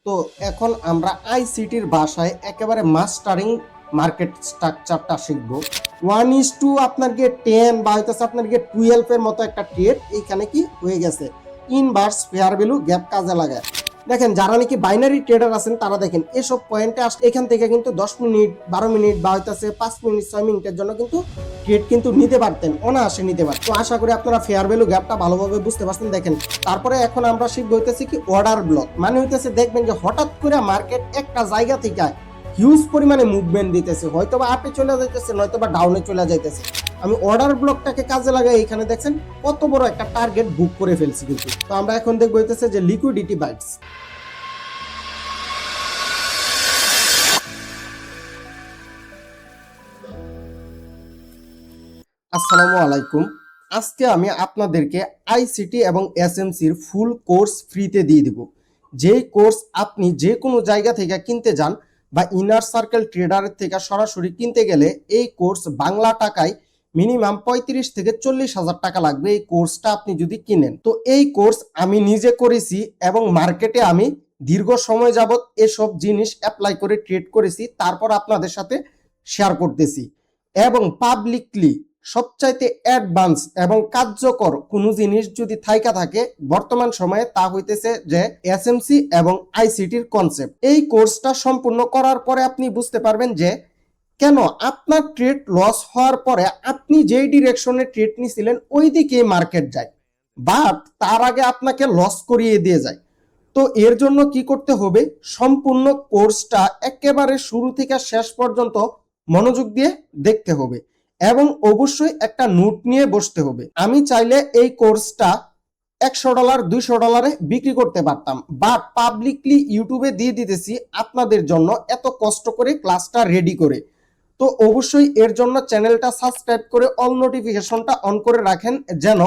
তো এখন আমরা আইসিটির ভাষায় একেবারে মাস্টারিং মার্কেট স্ট্রাকচারটা শিখবো। 1:2 আপনার গিয়ে 10 বা হইতেছে আপনার গিয়ে 12 এর মতো একটা ট্রেড এইখানে কি হয়ে গেছে, ইনভার্স ফেয়ার ভ্যালু গ্যাপ কাজে লাগায়। দেখেন যারা নাকি বাইনারি ট্রেডার আছেন তারা দেখেন এসব পয়েন্টে আসলে এখান থেকে কিন্তু 10 মিনিট 12 মিনিট বা হইতেছে 5 মিনিট 6 মিনিটের জন্য কিন্তু ট্রেড কিন্তু নিতে পারতেন, অনায়াসে নিতে পারতেন। তো আশা করি আপনারা ফেয়ার ভ্যালু গ্যাপটা ভালোভাবে বুঝতে পারছেন। দেখেন তারপরে এখন আমরা শিখবো হইতেছে কি অর্ডার ব্লক, মানে হইতেছে দেখবেন যে হঠাৎ করে মার্কেট একটা জায়গা থেকে হিউজ পরিমাণে মুভমেন্ট দিতেছে, হয়তো বা আপে চলে যাইতেছে নয়তো বা ডাউনে চলে যাইতেছে। আমি অর্ডার ব্লকটাকে কাজে লাগাই এখানে দেখছেন কত বড় একটা টার্গেট বুক করে ফেলছি কিন্তু। তো আমরা এখন দেখবো হইতেছে যে লিকুইডিটি বাইটস। আসসালামু আলাইকুম। আজকে আমি আপনাদেরকে আইসিটি এবং এসএমসির ফুল কোর্স ফ্রিতে দিয়ে দিব। যেই কোর্স আপনি যে কোনো জায়গা থেকে কিনতে যান বা ইনার সার্কেল ট্রেডারের থেকে সরাসরি কিনতে গেলে এই কোর্স বাংলা টাকায় মিনিমাম 35 থেকে 40,000 টাকা লাগবে এই কোর্সটা আপনি যদি কিনেন। তো এই কোর্স আমি নিজে করেছি এবং মার্কেটে আমি দীর্ঘ সময় যাবত এসব জিনিস অ্যাপ্লাই করে ট্রেড করেছি, তারপর আপনাদের সাথে শেয়ার করতেছি। এবং পাবলিকলি সবচাইতে অ্যাডভান্স এবং কার্যকর কোনো জিনিস যদি থাইকা থাকে বর্তমান সময়ে তা হইতেছে যে এসএমসি এবং আইসিটির কনসেপ্ট। এই কোর্সটা সম্পূর্ণ করার পরে আপনি বুঝতে পারবেন যে কেন আপনার ট্রেড লস হওয়ার পরে আপনি যেই ডিরেকশনে ট্রেড নিছিলেন ওই দিকে মার্কেট যায়, বাট তার আগে আপনাকে লস করিয়ে দিয়ে যায়। তো এর জন্য কি করতে হবে, সম্পূর্ণ কোর্সটা একেবারে শুরু থেকে শেষ পর্যন্ত মনোযোগ দিয়ে দেখতে হবে এবং অবশ্যই একটা নোট নিয়ে বসতে হবে। আমি চাইলে এই কোর্সটা $100 $200 বিক্রি করতে পারতাম, বাট পাবলিকলি ইউটিউবে দিয়ে দিতেছি আপনাদের জন্য এত কষ্ট করে ক্লাসটা রেডি করে। তো অবশ্যই এর জন্য চ্যানেলটা সাবস্ক্রাইব করে অল নোটিফিকেশনটা অন করে রাখেন যেন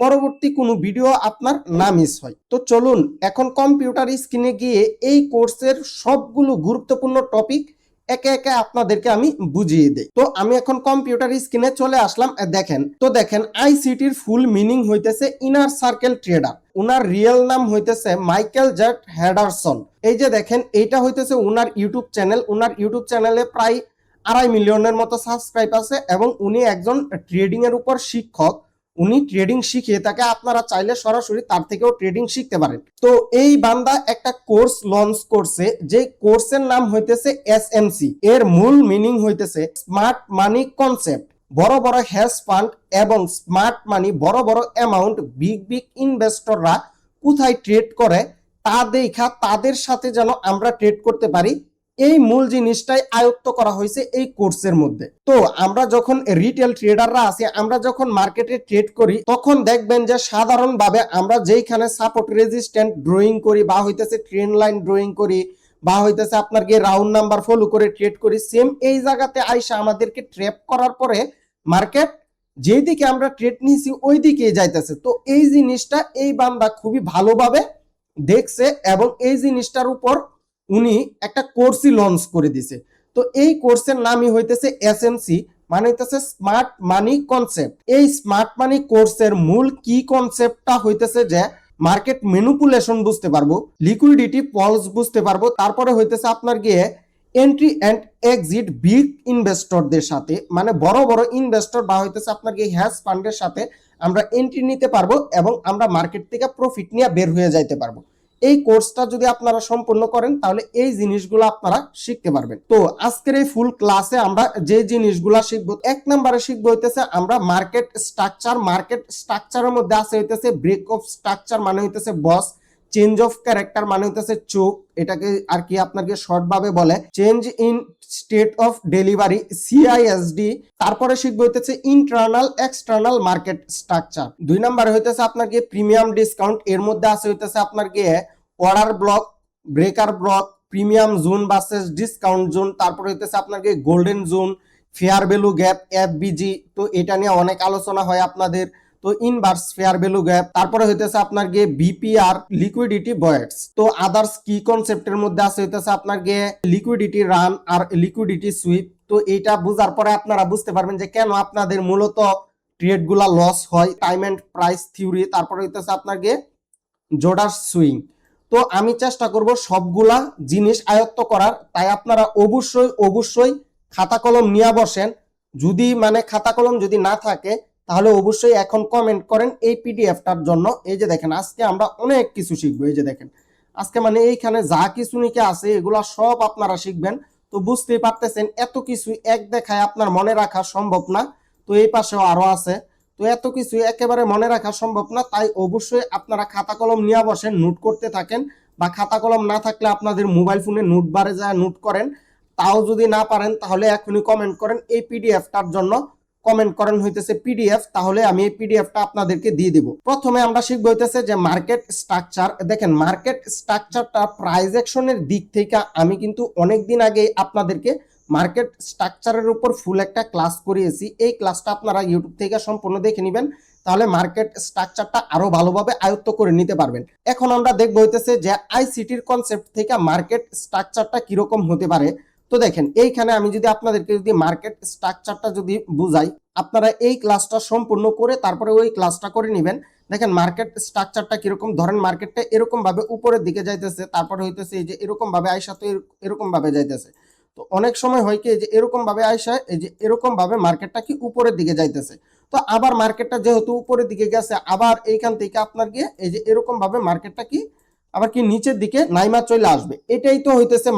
পরবর্তী কোনো ভিডিও আপনার না মিস হয়। তো চলুন এখন কম্পিউটার স্ক্রিনে গিয়ে এই কোর্সের সবগুলো গুরুত্বপূর্ণ টপিক একে একে আপনাদেরকে আমি বুঝিয়ে দেই। তো আমি এখন কম্পিউটার স্ক্রিনে চলে আসলাম। দেখেন আইসিটির ফুল মিনিং হইতেছে ইনার সার্কেল ট্রেডার। উনার রিয়েল নাম হইতেছে মাইকেল জেড হেডারসন। এই যে দেখেন এইটা হইতেছে উনার ইউটিউব চ্যানেল। উনার ইউটিউব চ্যানেলে প্রায় 2.5 মিলিয়নের মতো সাবস্ক্রাইব আছে এবং উনি একজন ট্রেডিং এর উপর শিক্ষক। উনি ট্রেডিং শিখিয়ে থাকে, আপনারা চাইলে সরাসরি তার থেকেও ট্রেডিং শিখতে পারেন। তো এই বান্দা একটা কোর্স লঞ্চ করছে, যে কোর্সের নাম হইতেছে এসএমসি। এর মূল মিনিং হইতেছে স্মার্ট মানি কনসেপ্ট। বড় বড় হেজ ফান্ড এবং স্মার্ট মানি বড় বড় অ্যামাউন্ট বিগ বিগ ইনভেস্টররা কোথায় ট্রেড করে তা দেখা তাদের সাথে যেন আমরা ট্রেড করতে পারি, এই মূল জিনিসটাই আয়ত্ত করা হয়েছে এই কোর্সের মধ্যে। তো আমরা যখন রিটেল ট্রেডাররা আছি, আমরা যখন মার্কেটে ট্রেড করি তখন দেখবেন যে সাধারণভাবে আমরা যেইখানে সাপোর্ট রেজিস্ট্যান্ট ড্রয়িং করি বা হইতেছে ট্রেন্ড লাইন ড্রয়িং করি বা হইতেছে আপনার গিয়ে রাউন্ড নাম্বার ফলো করে ট্রেড করি, সেম এই জায়গাতে আইসা আমাদেরকে ট্র্যাপ করার পরে মার্কেট যেই দিকে আমরা ট্রেড নিয়েছি ওই দিকে যাইতেছে। তো এই জিনিসটা এই বান্দা খুবই ভালোভাবে দেখছে এবং এই জিনিসটার উপর উনি একটা কোর্সই লঞ্চ করে দিছে। তো এই কোর্সের নামই হইতেছে এসএমসি, মানে হইতেছে স্মার্ট মানি কনসেপ্ট। এই স্মার্ট মানি কোর্সের মূল কি কনসেপ্টটা হইতেছে যে মার্কেট ম্যানিপুলেশন বুঝতে পারবো, লিকুইডিটি পলস বুঝতে পারবো, তারপরে হইতেছে আপনার গিয়ে এন্ট্রি এন্ড এক্সিট বিগ ইনভেস্টরদের সাথে, মানে বড় বড় ইনভেস্টর বা হইতেছে আপনার গিয়ে হ্যাজ ফান্ডের সাথে আমরা এন্ট্রি নিতে পারবো এবং আমরা মার্কেট থেকে প্রফিট নিয়ে বের হয়ে যাইতে পারবো। এই কোর্সটা যদি আপনারা সম্পূর্ণ করেন তাহলে এই জিনিসগুলো আপনারা শিখতে পারবেন। তো আজকের এই ফুল ক্লাসে আমরা যে জিনিসগুলা শিখবো, 1 নম্বরে শিখবো হইতেছে আমরা মার্কেট স্ট্রাকচার। মার্কেট স্ট্রাকচারের মধ্যে আছে হইতেছে ব্রেক অফ স্ট্রাকচার, মানে হইতেছে বস। চেঞ্জ অফ ক্যারেক্টার মানে হইতেছে চোখ, এটাকে আর কি আপনাকে শর্ট ভাবে বলে change in state of delivery, CISD. তারপরে শিখবো হইতেছে ইন্টারনাল এক্সটার্নাল মার্কেট স্ট্রাকচার। 2 নম্বরে হইতেছে আপনার গিয়ে প্রিমিয়াম ডিসকাউন্ট, এর মধ্যে আছে হইতেছে আপনার গিয়ে order block, breaker block, premium zone versus discount zone. তারপরে হইতেছে আপনার গিয়ে golden zone, fair value gap, FBG. তো এটা নিয়ে অনেক আলোচনা হয় আপনাদের। তো ইনভার্স ফেয়ার ভ্যালু গ্যাপ, তারপরে হইতেছে আপনার গিয়ে বিপিআর, লিকুইডিটি বয়েটস। তো আদার্স কি কনসেপ্টের মধ্যে আছে হইতেছে আপনার গিয়ে লিকুইডিটি রান আর লিকুইডিটি সুইপ। তো এইটা বুঝার পরে আপনারা বুঝতে পারবেন যে কেন আপনাদের মূলত ট্রেড গুলা লস হয়। টাইম এন্ড প্রাইস থিওরি, তারপরে হইতেছে আপনার গিয়ে জোডার সুইং। তো আমি চেষ্টা করব সবগুলা জিনিস আয়ত্ত করার, তাই আপনারা অবশ্যই অবশ্যই খাতা কলম নিয়ে বসেন। যদি মানে খাতা কলম যদি না থাকে তাহলে অবশ্যই এখন কমেন্ট করেন এই পিডিএফটার জন্য। এই যে দেখেন আজকে আমরা অনেক কিছু শিখবো। এই যে দেখেন আজকে মানে এইখানে যা কিছু নিকে আছে এগুলা সব আপনারা শিখবেন। তো বুঝতেই পারতেছেন এত কিছু এক দেখায় আপনার মনে রাখা সম্ভব না। তো এই পাশেও আরো আছে, তো এত কিছু একেবারে মনে রাখা সম্ভব না, তাই অবশ্যই আপনারা খাতা কলম নিয়ে বসেন, নোট করতে থাকেন। বা খাতা কলম না থাকলে আপনাদের মোবাইল ফোনে নোট বারে যায় নোট করেন। তাও যদি না পারেন তাহলে এখনই কমেন্ট করেন এই পিডিএফটার জন্য, কমেন্ট করেন হইতেছে পিডিএফ, তাহলে আমি এই পিডিএফটা আপনাদেরকে দিয়ে দিব। প্রথমে আমরা শিখবো হইতেছে যে মার্কেট স্ট্রাকচার। দেখেন মার্কেট স্ট্রাকচারটা প্রাইস অ্যাকশনের দিক থেকে আমি কিন্তু অনেক দিন আগে আপনাদেরকে মার্কেট স্ট্রাকচারের উপর ফুল একটা ক্লাস করিয়েছি। এই ক্লাসটা আপনারা ইউটিউব থেকে সম্পূর্ণ দেখে নেবেন, তাহলে মার্কেট স্ট্রাকচারটা আরো ভালোভাবে আয়ত্ত করে নিতে পারবেন। এখন আমরা দেখবো হইতেছে যে আইসিটির কনসেপ্ট থেকে মার্কেট স্ট্রাকচারটা কিরকম হতে পারে। তো দেখেন এইখানে আমি যদি আপনাদেরকে যদি মার্কেট স্ট্রাকচারটা যদি বুঝাই, আপনারা এই ক্লাসটা সম্পূর্ণ করে তারপরে ওই ক্লাসটা করে নেবেন। দেখেন মার্কেট স্ট্রাকচারটা কিরকম, ধরেন মার্কেটটা এরকম ভাবে উপরের দিকে যাইতেছে, তারপরে হইতেছে এই যে এরকম ভাবে আয়সা, তো এরকম ভাবে যাইতেছে। তো অনেক সময় হয় কি যে এরকম ভাবে আয়সা, এই যে এরকম ভাবে মার্কেটটা কি উপরের দিকে যাইতেছে। তো আবার মার্কেটটা যেহেতু উপরের দিকে গেছে, আবার এইখান থেকে আপনার গিয়ে এই যে এরকম ভাবে মার্কেটটা কি আবার কি নিচের দিকে নাইমা চলে আসবে। এটাই তো হইতেছে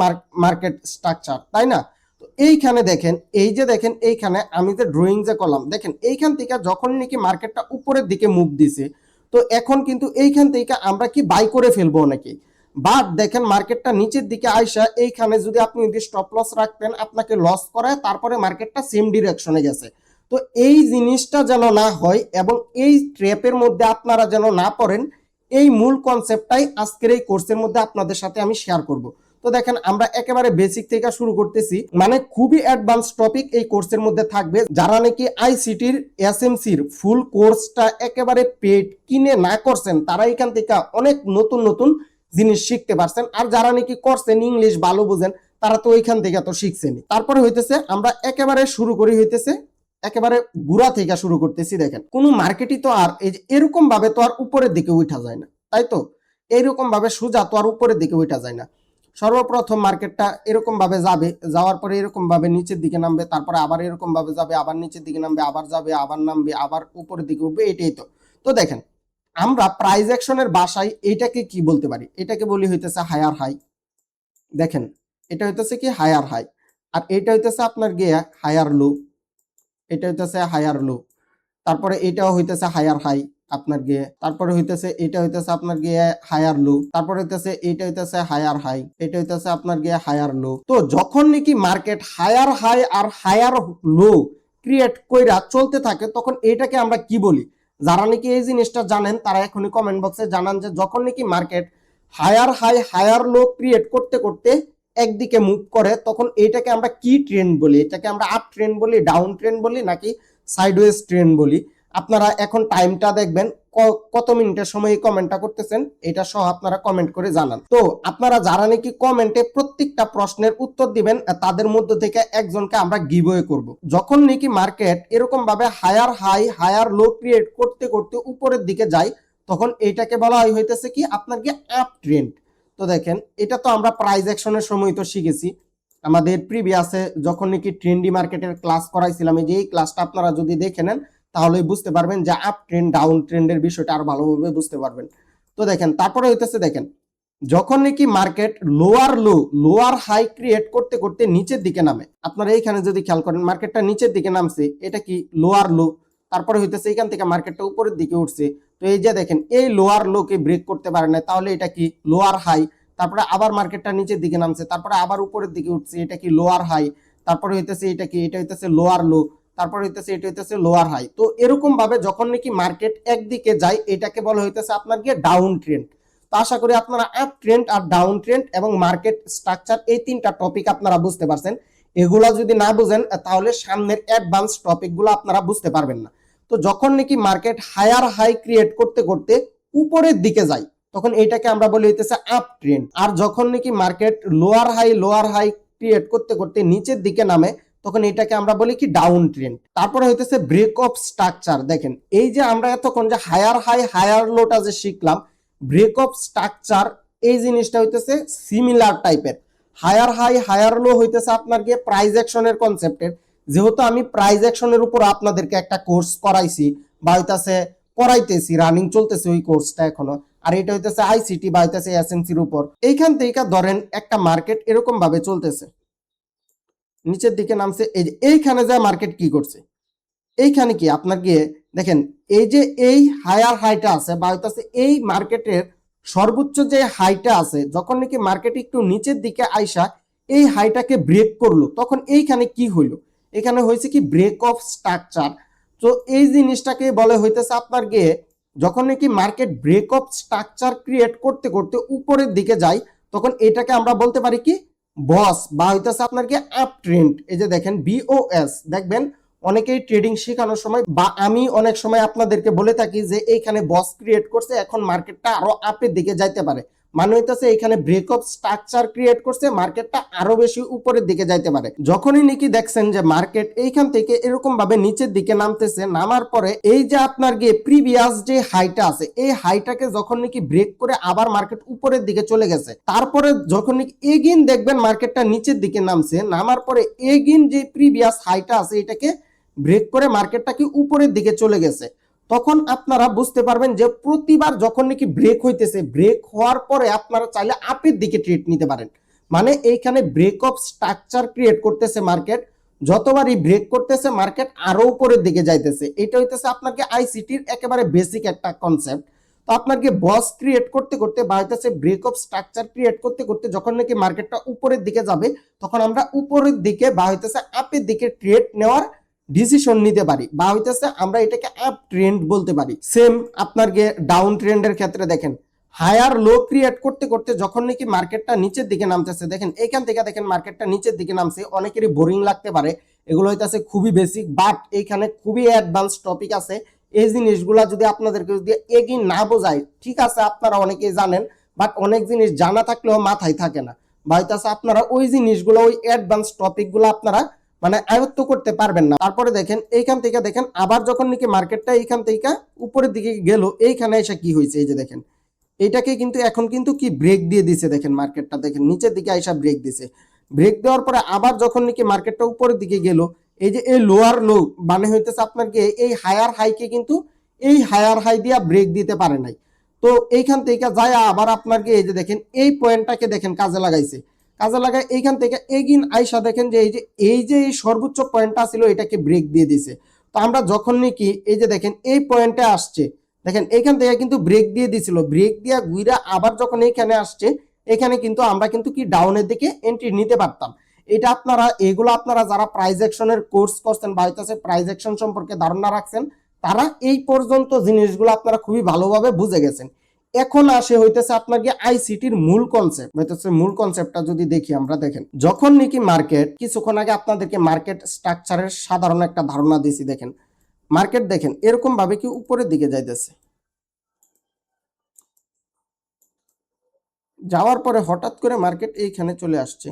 মার্কেট স্ট্রাকচার, তাই না? তো এইখানে দেখেন, এই যে দেখেন এইখানে আমি যে ড্রয়িং যে করলাম, দেখেন এইখান থেকে যখন নাকি মার্কেটটা উপরের দিকে মুভ দিছে, তো এখন কিন্তু এইখান থেকে আমরা কি বাই করে ফেলবো অনেকে। বাট দেখেন মার্কেটটা নিচের দিকে আইসা এইখানে যদি আপনি যদি স্টপ লস রাখতেন, আপনাকে লস করায় তারপরে মার্কেটটা সেম ডিরেকশনে গেছে। তো এই জিনিসটা যেন না হয় এবং এই ট্র্যাপের মধ্যে আপনারা যেন না পড়েন, এই মূল কনসেপ্টটাই আজকের এই কোর্সের মধ্যে আপনাদের সাথে আমি শেয়ার করব। তো দেখেন আমরা একেবারে বেসিক থেকে শুরু করতেছি, মানে খুবই অ্যাডভান্স টপিক এই কোর্সের মধ্যে থাকবে। যারা নাকি আইসিটির এসএমসির ফুল কোর্সটা একেবারে পেড কিনে না করছেন, তারা এখান থেকে অনেক নতুন নতুন জিনিস শিখতে পারছেন। আর যারা নাকি করছেন, ইংলিশ ভালো বুঝেন, তারা তো ওইখান থেকে তো শিখছেনই। তারপরে হইতেছে আমরা একেবারে শুরু করি হইতেছে একেবারে গুড়া থেকে শুরু করতেছি। দেখেন কোন মার্কেটই তো আর এই যে এরকম ভাবে তো আর উপরের দিকে উঠা যায় না, তাই তো? এইরকম ভাবে সোজা তো আর উপরের দিকে উঠা যায় না। সর্বপ্রথম মার্কেটটা এরকম ভাবে যাবে, যাওয়ার পরে এরকম ভাবে নিচের দিকে নামবে, তারপরে আবার এরকম ভাবে যাবে, আবার নিচের দিকে নামবে, আবার যাবে, আবার নামবে, আবার উপরের দিকে উঠবে। এটাই তো। তো দেখেন আমরা প্রাইস অ্যাকশনের ভাষায় এইটাকে কি বলতে পারি? এটাকে বলি হইতেছে হায়ার হাই। দেখেন এটা হইতেছে কি হায়ার হাই, আর এটা হইতেছে আপনার গিয়ে হায়ার লো। এটা হইতেছে হায়ার লো, তারপরে এটাও হইতেছে হায়ার হাই আপনার গিয়ে, তারপরে হইতেছে এটা হইতেছে আপনার গিয়ে হায়ার লো, তারপরে হইতেছে এটা হইতেছে হায়ার হাই, এটা হইতেছে আপনার গিয়ে হায়ার লো। তো যখন নাকি মার্কেট হায়ার হাই আর হায়ার লো ক্রিয়েট কইরা চলতে থাকে, তখন এটাকে আমরা কি বলি? যারা নাকি এই জিনিসটা জানেন তারা এখনই কমেন্ট বক্সে জানান যে যখন নাকি market higher high higher low create করতে করতে একদিকে মুভ করে, তখন এটাকে আমরা কি ট্রেন্ড বলি? এটাকে আমরা আপ ট্রেন্ড বলি, ডাউন ট্রেন্ড বলি, নাকি সাইডওয়েজ ট্রেন্ড বলি? আপনারা এখন টাইমটা দেখবেন কত মিনিটের সময় কমেন্টটা করতেছেন, এটা সহ আপনারা কমেন্ট করে জানান। তো আপনারা যারা নাকি কমেন্টে প্রত্যেকটা প্রশ্নের উত্তর দিবেন, তাদের মধ্য থেকে একজনকে আমরা গিভওয়ে করব। যখন নাকি মার্কেট এরকম ভাবে higher high higher low create করতে করতে উপরের দিকে যায়, তখন এইটাকে বলা হয় হইতেছে কি আপনার কি আপ ট্রেন্ড। তো দেখেন এটা তো আমরা প্রাইস অ্যাকশনের সময় তো শিখেছি আমাদের প্রিভিয়াসে, যখন নাকি ট্রেন্ডি মার্কেটের ক্লাস করাইছিলাম। এই যে এই ক্লাসটা আপনারা যদি দেখে নেন তাহলে বুঝতে পারবেন যে আপ ট্রেন্ড ডাউন ট্রেন্ডের বিষয়টা আরো ভালোভাবে বুঝতে পারবেন। তো দেখেন তারপরে হইতেছে দেখেন যখন নাকি market lower low lower high create করতে করতে নিচের দিকে নামে, আপনারা এইখানে যদি খেয়াল করেন মার্কেটটা নিচের দিকে নামছে, এটা কি লোয়ার লো। তারপরে হইতেছে এখান থেকে মার্কেটটা উপরের দিকে উঠছে, তো এই যে দেখেন এই লোয়ার লোকে ব্রেক করতে পারে না, তাহলে এটা কি লোয়ার হাই। তারপরে আবার মার্কেটটা নিচের দিকে নামছে, তারপরে আবার উপরের দিকে উঠছে, এটা কি লোয়ার হাই। তারপরে হইতেছে এটা কি, এটা হইতেছে লোয়ার লো, তারপরে হইতেছে এটা হইতেছে লোয়ার হাই। তো এরকম ভাবে যখন নাকি মার্কেট একদিকে যায়, এটাকে বলা হইতেছে আপনার গিয়ে ডাউন ট্রেন্ড। তো আশা করি আপনারা আপ ট্রেন্ড আর ডাউন ট্রেন্ড এবং মার্কেট স্ট্রাকচার এই তিনটা টপিক আপনারা বুঝতে পারছেন। এগুলা যদি না বুঝেন তাহলে সামনের অ্যাডভান্স টপিকগুলো আপনারা বুঝতে পারবেন না। তো যখন নাকি মার্কেট হায়ার হাই ক্রিয়েট করতে করতে উপরের দিকে যায়, তখন এইটাকে আমরা বলি হইতেছে আপ ট্রেন্ড। আর যখন নাকি মার্কেট লোয়ার হাই ক্রিয়েট করতে করতে নিচের দিকে নামে, তখন এটাকে আমরা বলি কি ডাউন ট্রেন্ড। তারপরে হইতেছে ব্রেক অফ স্ট্রাকচার। দেখেন এই যে আমরা এতক্ষণ যে হায়ার হাই হায়ার লোটা যে শিখলাম, ব্রেক অফ স্ট্রাকচার এই জিনিসটা হইতেছে সিমিলার টাইপের। হায়ার হাই হায়ার লো হইতেছে আপনার গিয়ে প্রাইস অ্যাকশনের কনসেপ্টের। যেহেতু আমি প্রাইস অ্যাকশনের উপর আপনাদেরকে একটা কোর্স করাইছি বা হইতেছে পড়াইতেছি, রানিং চলতেছে ওই কোর্সটা এখনো, আর এটা হইতেছে আইসিটি বা হইতেছে এসএমসির উপর। এইখান থেকে ধরেন একটা মার্কেট এরকম ভাবে চলতেছে, নিচের দিকে নামছে, এই যে এইখানে যা মার্কেট কি করছে, এইখানে কি আপনার গিয়ে দেখেন এই যে এই হায়ার হাইটা আছে বা হইতেছে এই মার্কেটের সর্বোচ্চ যে হাইটা আছে, যখন নাকি মার্কেট একটু নিচের দিকে আইসা এই হাইটাকে ব্রেক করলো, তখন এইখানে কি হইলো, এখানে হয়েছে কি ব্রেক অফ স্ট্রাকচার। তো এই জিনিসটাকে বলে হইতেছে আপনার গিয়ে যখন নাকি market break of structure create করতে করতে উপরের দিকে যায়, তখন এটাকে আমরা বলতে পারি কি বস বা হইতেছে আপনার কি আপ ট্রেন্ড। এই যে দেখেন বিওএস, দেখবেন অনেকেই ট্রেডিং শেখানোর সময় বা আমি অনেক সময় আপনাদেরকে বলে থাকি যে এইখানে বস ক্রিয়েট করছে, এখন মার্কেটটা আরো আপের দিকে যাইতে পারে, মানে হইতেছে এখানে ব্রেক অফ স্ট্রাকচার ক্রিয়েট করছে, মার্কেটটা আরো বেশি উপরের দিকে যাইতে পারে। যখনই নাকি দেখছেন যে মার্কেট এইখান থেকে এরকম ভাবে নিচের দিকে নামতেছে, নামার পরে এই যে আপনার গিয়ে প্রিভিয়াস যে হাইটা আছে এই হাইটাকে যখন নাকি ব্রেক করে আবার মার্কেট উপরের দিকে চলে গেছে, তারপরে যখন নাকি এগেইন দেখবেন মার্কেটটা নিচের দিকে নামছে, নামার পরে এগেইন যে প্রিভিয়াস হাইটা আছে এটাকে ব্রেক করে মার্কেটটা কি উপরের দিকে চলে গেছে, তখন আপনারা বুঝতে পারবেন যে প্রতিবার যখন নাকি ব্রেক হইতেছে, ব্রেক হওয়ার পরে আপনারা চাইলে আপের দিকে ট্রেড নিতে পারেন। মানে এইখানে ব্রেক অফ স্ট্রাকচার ক্রিয়েট করতেছে মার্কেট, যতবারই ব্রেক করতেছে মার্কেট আরো উপরের দিকে যাইতেছে। এটা হইতেছে আপনাকে আইসিটির একেবারে বেসিক একটা কনসেপ্ট। তো আপনাকে বস ক্রিয়েট করতে করতে বা হইতেছে ব্রেক অফ স্ট্রাকচার ক্রিয়েট করতে করতে যখন নাকি মার্কেটটা উপরের দিকে যাবে, তখন আমরা উপরের দিকে বা হইতেছে আপের দিকে ট্রেড নেওয়ার ডিসিশন নিতে পারি, বা হইতেছে আমরা এটাকে আপ ট্রেন্ড বলতে পারি। সেম আপনার গিয়ে ডাউন ট্রেন্ডের ক্ষেত্রে দেখেন হায়ার লো ক্রিয়েট করতে করতে যখন নাকি মার্কেটটা নিচের দিকে নামতেছে, দেখেন এইখান থেকে দেখেন মার্কেটটা নিচের দিকে নামছে, অনেকেরই বোরিং লাগতে পারে, এগুলো হইতেছে খুবই বেসিক, বাট এইখানে খুবই অ্যাডভান্স টপিক আছে। এই জিনিসগুলা যদি আপনাদেরকে যদি এগিয়ে না বোঝায়, ঠিক আছে আপনারা অনেকেই জানেন, বাট অনেক জিনিস জানা থাকলেও মাথায় থাকে না, বা হইতেছে আপনারা ওই জিনিসগুলো ওই অ্যাডভান্স টপিকগুলো আপনারা মানে আয়ত্ত করতে পারবেন না। তারপরে দেখেন এইখান থেকে দেখেন আবার যখন নাকি মার্কেটটা এইখান থেকে উপরের দিকে গেল, এইখানে এসে কি হয়েছে, এই যে দেখেন এইটাকে কিন্তু এখন কিন্তু কি ব্রেক দিয়ে দিছে, দেখেন মার্কেটটা দেখেন নিচের দিকে আইসা ব্রেক দিছে, ব্রেক দেওয়ার পরে আবার যখন নাকি মার্কেটটা উপরের দিকে গেল, এই যে এই লোয়ার লো মানে হইতেছে আপনার কি এই হায়ার হাইকে কিন্তু এই হায়ার হাই দিয়া ব্রেক দিতে পারে নাই। তো এইখান থেকে যায় আবার আপনার কি এই যে দেখেন এই পয়েন্টটাকে দেখেন কাজে লাগাইছে, কাজে লাগায় এইখান থেকে এগিন আইসা দেখেন যে এই সর্বোচ্চ পয়েন্টটা ছিল এটাকে ব্রেক দিয়ে দিছে। তো আমরা যখন নাকি এই যে দেখেন এই পয়েন্টে আসছে, দেখেন এইখান থেকে কিন্তু ব্রেক দিয়ে দিছিল, ব্রেক দিয়া গুইরা আবার যখন এইখানে আসছে, এখানে কিন্তু আমরা কিন্তু কি ডাউনের দিকে এন্ট্রি নিতে পারতাম। এটা আপনারা এগুলো আপনারা যারা প্রাইস অ্যাকশনের কোর্স করছেন বা হইতাছে প্রাইস অ্যাকশন সম্পর্কে ধারণা রাখছেন, তারা এই পর্যন্ত জিনিসগুলো আপনারা খুবই ভালোভাবে বুঝে গেছেন। এখন আসে হইতেছে আপনার কি আইসিটির মূল কনসেপ্ট, হইতেছে মূল কনসেপ্টটা যদি দেখি আমরা, দেখেন যখন নাকি মার্কেট, কিছুক্ষণ আগে আপনাদেরকে মার্কেট স্ট্রাকচারের সাধারণ একটা ধারণা দিয়েছি, দেখেন মার্কেট দেখেন এরকম ভাবে কি উপরের দিকে যাইতেছে, যাওয়ার পরে হঠাৎ করে মার্কেট এইখানে চলে আসছে।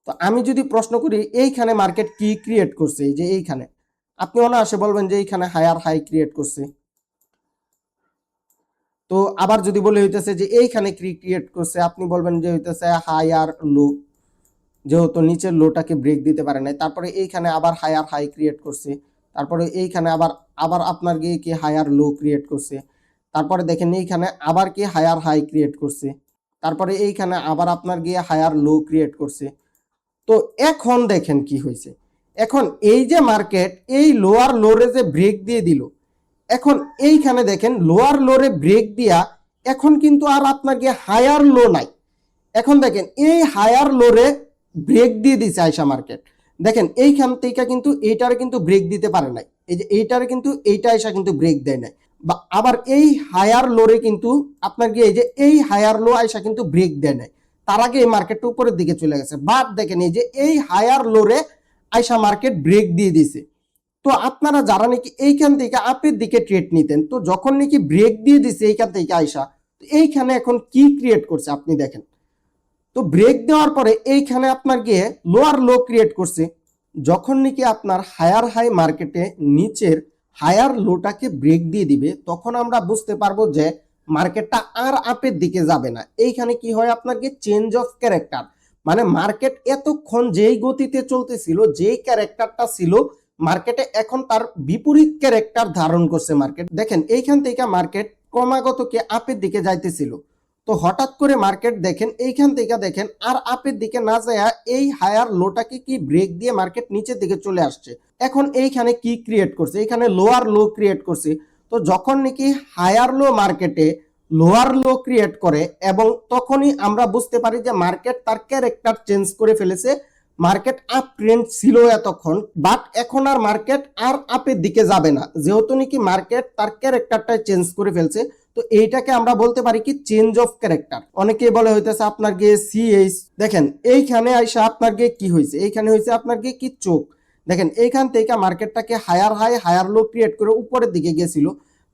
তো আমি যদি প্রশ্ন করি এইখানে মার্কেট কি ক্রিয়েট করছে, এই যে এইখানে আপনি অনায়াসে বলবেন যে এইখানে হায়ার হাই ক্রিয়েট করছে। তো আবার যদি বলে হইতেছে যে এইখানে ক্রিয়েট করছে, আপনি বলবেন যে হইতেছে হায়ার লো, যেহেতু নিচের লোটাকে ব্রেক দিতে পারে নাই। তারপরে এইখানে আবার হায়ার হাই ক্রিয়েট করছে, তারপরে এইখানে আবার আবার আপনার গিয়ে কি হায়ার লো ক্রিয়েট করছে, তারপরে দেখেন এইখানে আবার কি হায়ার হাই ক্রিয়েট করছে, তারপরে এইখানে আবার আপনার গিয়ে হায়ার লো ক্রিয়েট করছে। তো এখন দেখেন কি হয়েছে, এখন এই যে মার্কেট এই লোয়ার লোরে যে ব্রেক দিয়ে দিল, এখন এইখানে দেখেন লোয়ার লোরে ব্রেক দিয়া এখন কিন্তু আর আপনাকে হায়ার লো নাই, এখন দেখেন এই হায়ার লোরে ব্রেক দিয়ে দিছে আইসা মার্কেট, দেখেন এইখান থেকে কিন্তু এইটারে কিন্তু ব্রেক দিতে পারে নাই, এই যে এইটারে কিন্তু এইটা আইসা কিন্তু ব্রেক দেয় নাই, বা আবার এই হায়ার লোরে কিন্তু আপনার কি এই যে এই হায়ার লো আইসা কিন্তু ব্রেক দেয় নাই, তার আগে এই মার্কেটটা উপরের দিকে চলে গেছে। বাট দেখেন এই যে এই হায়ার লোরে আইসা মার্কেট ব্রেক দিয়ে দিছে। তো আপনারা যারা নাকি এইখান থেকে আপের দিকে ট্রেড নিতেন, তো যখন নাকি ব্রেক দিয়ে দিছে এইখান থেকে আইসা, এইখানে এখন কি ক্রিয়েট করছে আপনি দেখেন, তো ব্রেক দেওয়ার পরে এইখানে আপনার গিয়ে লোয়ার লো ক্রিয়েট করছে, যখন নাকি আপনার হায়ার হাই মার্কেটে নিচের হায়ার লোটাকে ব্রেক দিয়ে দিবে, তখন আমরা বুঝতে পারবো যে মার্কেটটা আর আপের দিকে যাবে না। এইখানে কি হয় আপনাকে চেঞ্জ অফ ক্যারেক্টার, মানে মার্কেট এতক্ষণ যেই গতিতে চলতেছিল, যেই ক্যারেক্টারটা ছিল মার্কেটে, এখন তার বিপরীত ক্যারেক্টার ধারণ করছে মার্কেট। দেখেন এইখান থেকে মার্কেট ক্রমাগত কি আপের দিকে যাইতেছিল, তো হঠাৎ করে মার্কেট দেখেন এইখান থেকে দেখেন আর আপের দিকে না যায় এই হায়ার লোটাকে কি ব্রেক দিয়ে মার্কেট নিচের দিকে চলে আসছে। এখন এইখানে কি ক্রিয়েট করছে, এখানে লোয়ার লো ক্রিয়েট করছে। তো যখন নাকি হায়ার লো মার্কেটে লোয়ার লো ক্রিয়েট করে, এবং তখনই আমরা বুঝতে পারি যে মার্কেট তার ক্যারেক্টার চেঞ্জ করে ফেলেছে। মার্কেট আপ ট্রেন্ড ছিল এতক্ষণ, বাট এখন আর মার্কেট আর আপের দিকে যাবে না, যেহেতু নাকি মার্কেট তার ক্যারেক্টারটা চেঞ্জ করে ফেলছে। তো এইটাকে আমরা বলতে পারি কি চেঞ্জ অফ ক্যারেক্টার। অনেকে বলে হইতেছে আপনার গিয়ে সিএইচ। দেখেন এইখানে আইসা আপনার গিয়ে কি হয়েছে, এইখানে হয়েছে আপনার গিয়ে কি চোখ। দেখেন এইখান থেকে মার্কেটটাকে higher high higher low create করে উপরের দিকে গেছিল,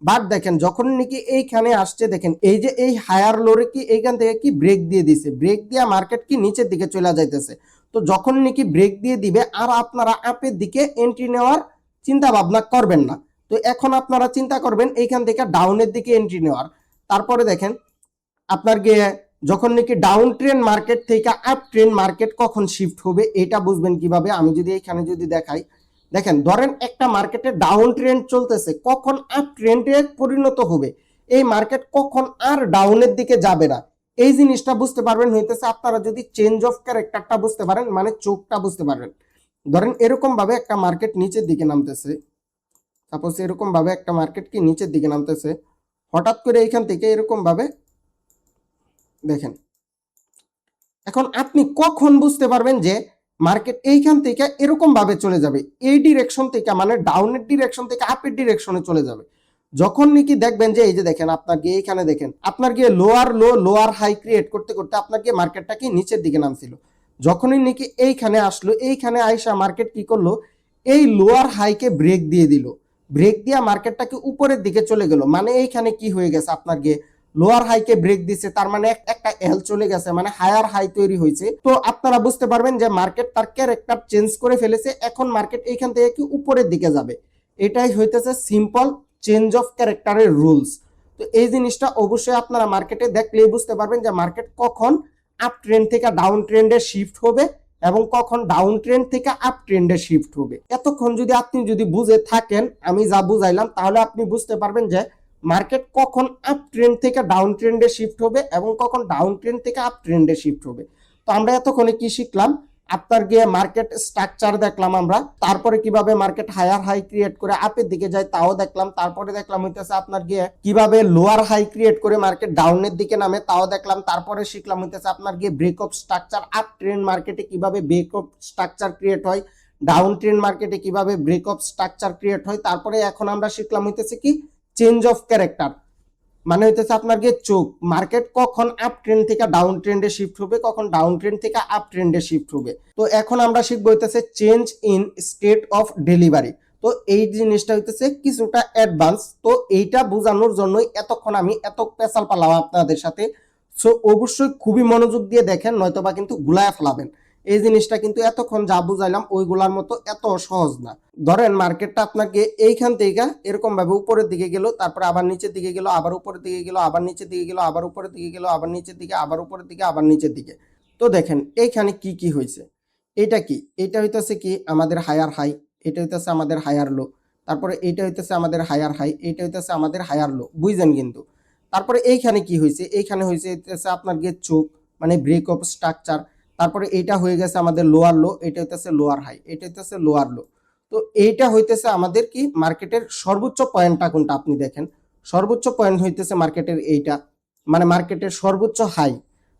বাট দেখেন যখন নাকি এইখানে আসছে, দেখেন এই যে এই হায়ার লোরে কি এইখান থেকে কি ব্রেক দিয়ে দিছে, ব্রেক দিয়ে মার্কেট কি নিচের দিকে চলে যাইতেছে। তো যখন নাকি ব্রেক দিয়ে দিবে আর আপনারা আপের দিকে এন্ট্রি নেওয়ার চিন্তা ভাবনা করবেন না। তো এখন আপনারা চিন্তা করবেন এইখান থেকে ডাউনের দিকে এন্ট্রি নেওয়ার। তারপরে দেখেন আপনার গিয়ে যখন নাকি ডাউন ট্রেন্ড মার্কেট থেকে আপ ট্রেন্ড মার্কেট কখন শিফট হবে এটা বুঝবেন কিভাবে, আমি যদি এখানে যদি দেখাই। দেখেন ধরেন একটা মার্কেটে ডাউন ট্রেন্ড চলতেছে, কখন আপ ট্রেন্ডে পরিণত হবে, এই মার্কেট কখন আর ডাউনের দিকে যাবে না, এই জিনিসটা বুঝতে পারবেন হইতেছে আপনারা যদি চেঞ্জ অফ ক্যারেক্টারটা বুঝতে পারেন, মানে চোখটা বুঝতে পারবেন। ধরেন এরকম ভাবে একটা মার্কেট নিচের দিকে নামতেছে, সাপোজ এরকম ভাবে একটা মার্কেট কি নিচের দিকে নামতেছে, হঠাৎ করে এইখান থেকে এরকম ভাবে দেখেন। এখন আপনি কখন বুঝতে পারবেন যে মার্কেট এইখান থেকে এরকম ভাবে চলে যাবে, এই ডিরেকশন থেকে, মানে ডাউনের ডিরেকশন থেকে আপের ডিরেকশনে চলে যাবে, যখন নাকি দেখবেন যে এই যে দেখেন আপনার গিয়ে এইখানে দেখেন আপনার গিয়ে lower low lower high create করতে করতে আপনার গিয়ে মার্কেটটা কি নিচের দিকে নামছিল। যখনই নাকি এইখানে আসলো, এইখানে আইসা মার্কেট কি করলো, এই লোয়ার হাইকে ব্রেক দিয়ে দিল, ব্রেক দিয়া মার্কেটটাকে উপরের দিকে চলে গেল। মানে এইখানে কি হয়ে গেছে আপনার গিয়ে লোয়ার হাইকে ব্রেক দিছে, তার মানে একটা এল চলে গেছে, মানে হায়ার হাই তৈরি হয়েছে। তো আপনারা বুঝতে পারবেন যে মার্কেট তার ক্যারেক্টার চেঞ্জ করে ফেলেছে, এখন মার্কেট এইখান থেকে কি উপরের দিকে যাবে। এটাই হইতেছে সিম্পল চেঞ্জ অফ ক্যারেক্টারের রুলস। তো এই জিনিসটা অবশ্যই আপনারা মার্কেটে দেখলেই বুঝতে পারবেন যে মার্কেট কখন আপ ট্রেন্ড থেকে ডাউন ট্রেন্ডে শিফট হবে এবং কখন ডাউন ট্রেন্ড থেকে আপ ট্রেন্ডে শিফট হবে। এতক্ষণ যদি আপনি বুঝে থাকেন আমি যা বুঝাইলাম, তাহলে আপনি বুঝতে পারবেন যে মার্কেট কখন আপ ট্রেন্ড থেকে ডাউন ট্রেন্ডে শিফট হবে এবং কখন ডাউন ট্রেন্ড থেকে আপ ট্রেন্ডে শিফট হবে। তো আমরা এতক্ষণে কি শিখলাম, আপনার গিয়ে মার্কেট স্ট্রাকচার দেখলাম আমরা, তারপরে কিভাবে মার্কেট হায়ার হাই ক্রিয়েট করে আপের দিকে যায় তাও দেখলাম, তারপরে দেখলাম হইতেছে আপনার গিয়ে কিভাবে লোয়ার হাই ক্রিয়েট করে মার্কেট ডাউনের দিকে নামে তাও দেখলাম, তারপরে শিখলাম হইতেছে আপনার গিয়ে break of structure, up trend মার্কেটে কিভাবে ব্রেক অফ স্ট্রাকচার ক্রিয়েট হয়, ডাউন ট্রেন্ড মার্কেটে কিভাবে ব্রেক অফ স্ট্রাকচার ক্রিয়েট হয়। তারপরে এখন আমরা শিখলাম হইতেছে কি চেঞ্জ অফ ক্যারেক্টার, মানে হইতেছে আপনার গিয়ে চোখ, মার্কেট কখন আপ ট্রেন্ড থেকে ডাউন ট্রেন্ডে শিফট হবে, কখন ডাউন ট্রেন্ড থেকে আপ ট্রেন্ডে শিফট হবে। তো এখন আমরা শিখবো হইতেছে change in state of delivery. তো এই জিনিসটা হইতেছে কিছুটা অ্যাডভান্স, তো এইটা বোঝানোর জন্যই এতক্ষণ আমি এত পেশাল পালাম আপনাদের সাথে। সো অবশ্যই খুবই মনোযোগ দিয়ে দেখেন, নয়তোবা কিন্তু গুলায় ফেলাবেন। এই জিনিসটা কিন্তু এতক্ষণ যা বুঝাইলাম ওইগুলার মতো এত সহজ না। ধরেন মার্কেটটা আপনাকে এইখান থেকে এরকম ভাবে উপরের দিকে গেল, তারপরে আবার নিচের দিকে গেল, আবার উপরের দিকে গেল, আবার নিচের দিকে গেল, আবার উপরের দিকে গেল, আবার নিচের দিকে, আবার উপরের দিকে, আবার নিচের দিকে। তো দেখেন এইখানে কি কি হয়েছে, এটা কি, এটা হইতেছে কি আমাদের হায়ার হাই, এটা হইতেছে আমাদের হায়ার লো, তারপরে এইটা হইতেছে আমাদের হায়ার হাই, এইটা হইতেছে আমাদের হায়ার লো, বুঝছেন কিন্তু। তারপরে এইখানে কি হয়েছে, এইখানে হয়েছে আপনার গিয়ে চোখ, মানে ব্রেক অফ স্ট্রাকচার। তারপরে এইটা হয়ে গেছে আমাদের লোয়ার লো, এটা হইতেছে লোয়ার হাই, এটা হইতেছে লোয়ার লো। তো এইটা হইতেছে আমাদের কি মার্কেটের সর্বোচ্চ পয়েন্টটা কোনটা আপনি দেখেন, সর্বোচ্চ পয়েন্ট হইতেছে মার্কেটের এইটা, মানে মার্কেটের সর্বোচ্চ হাই,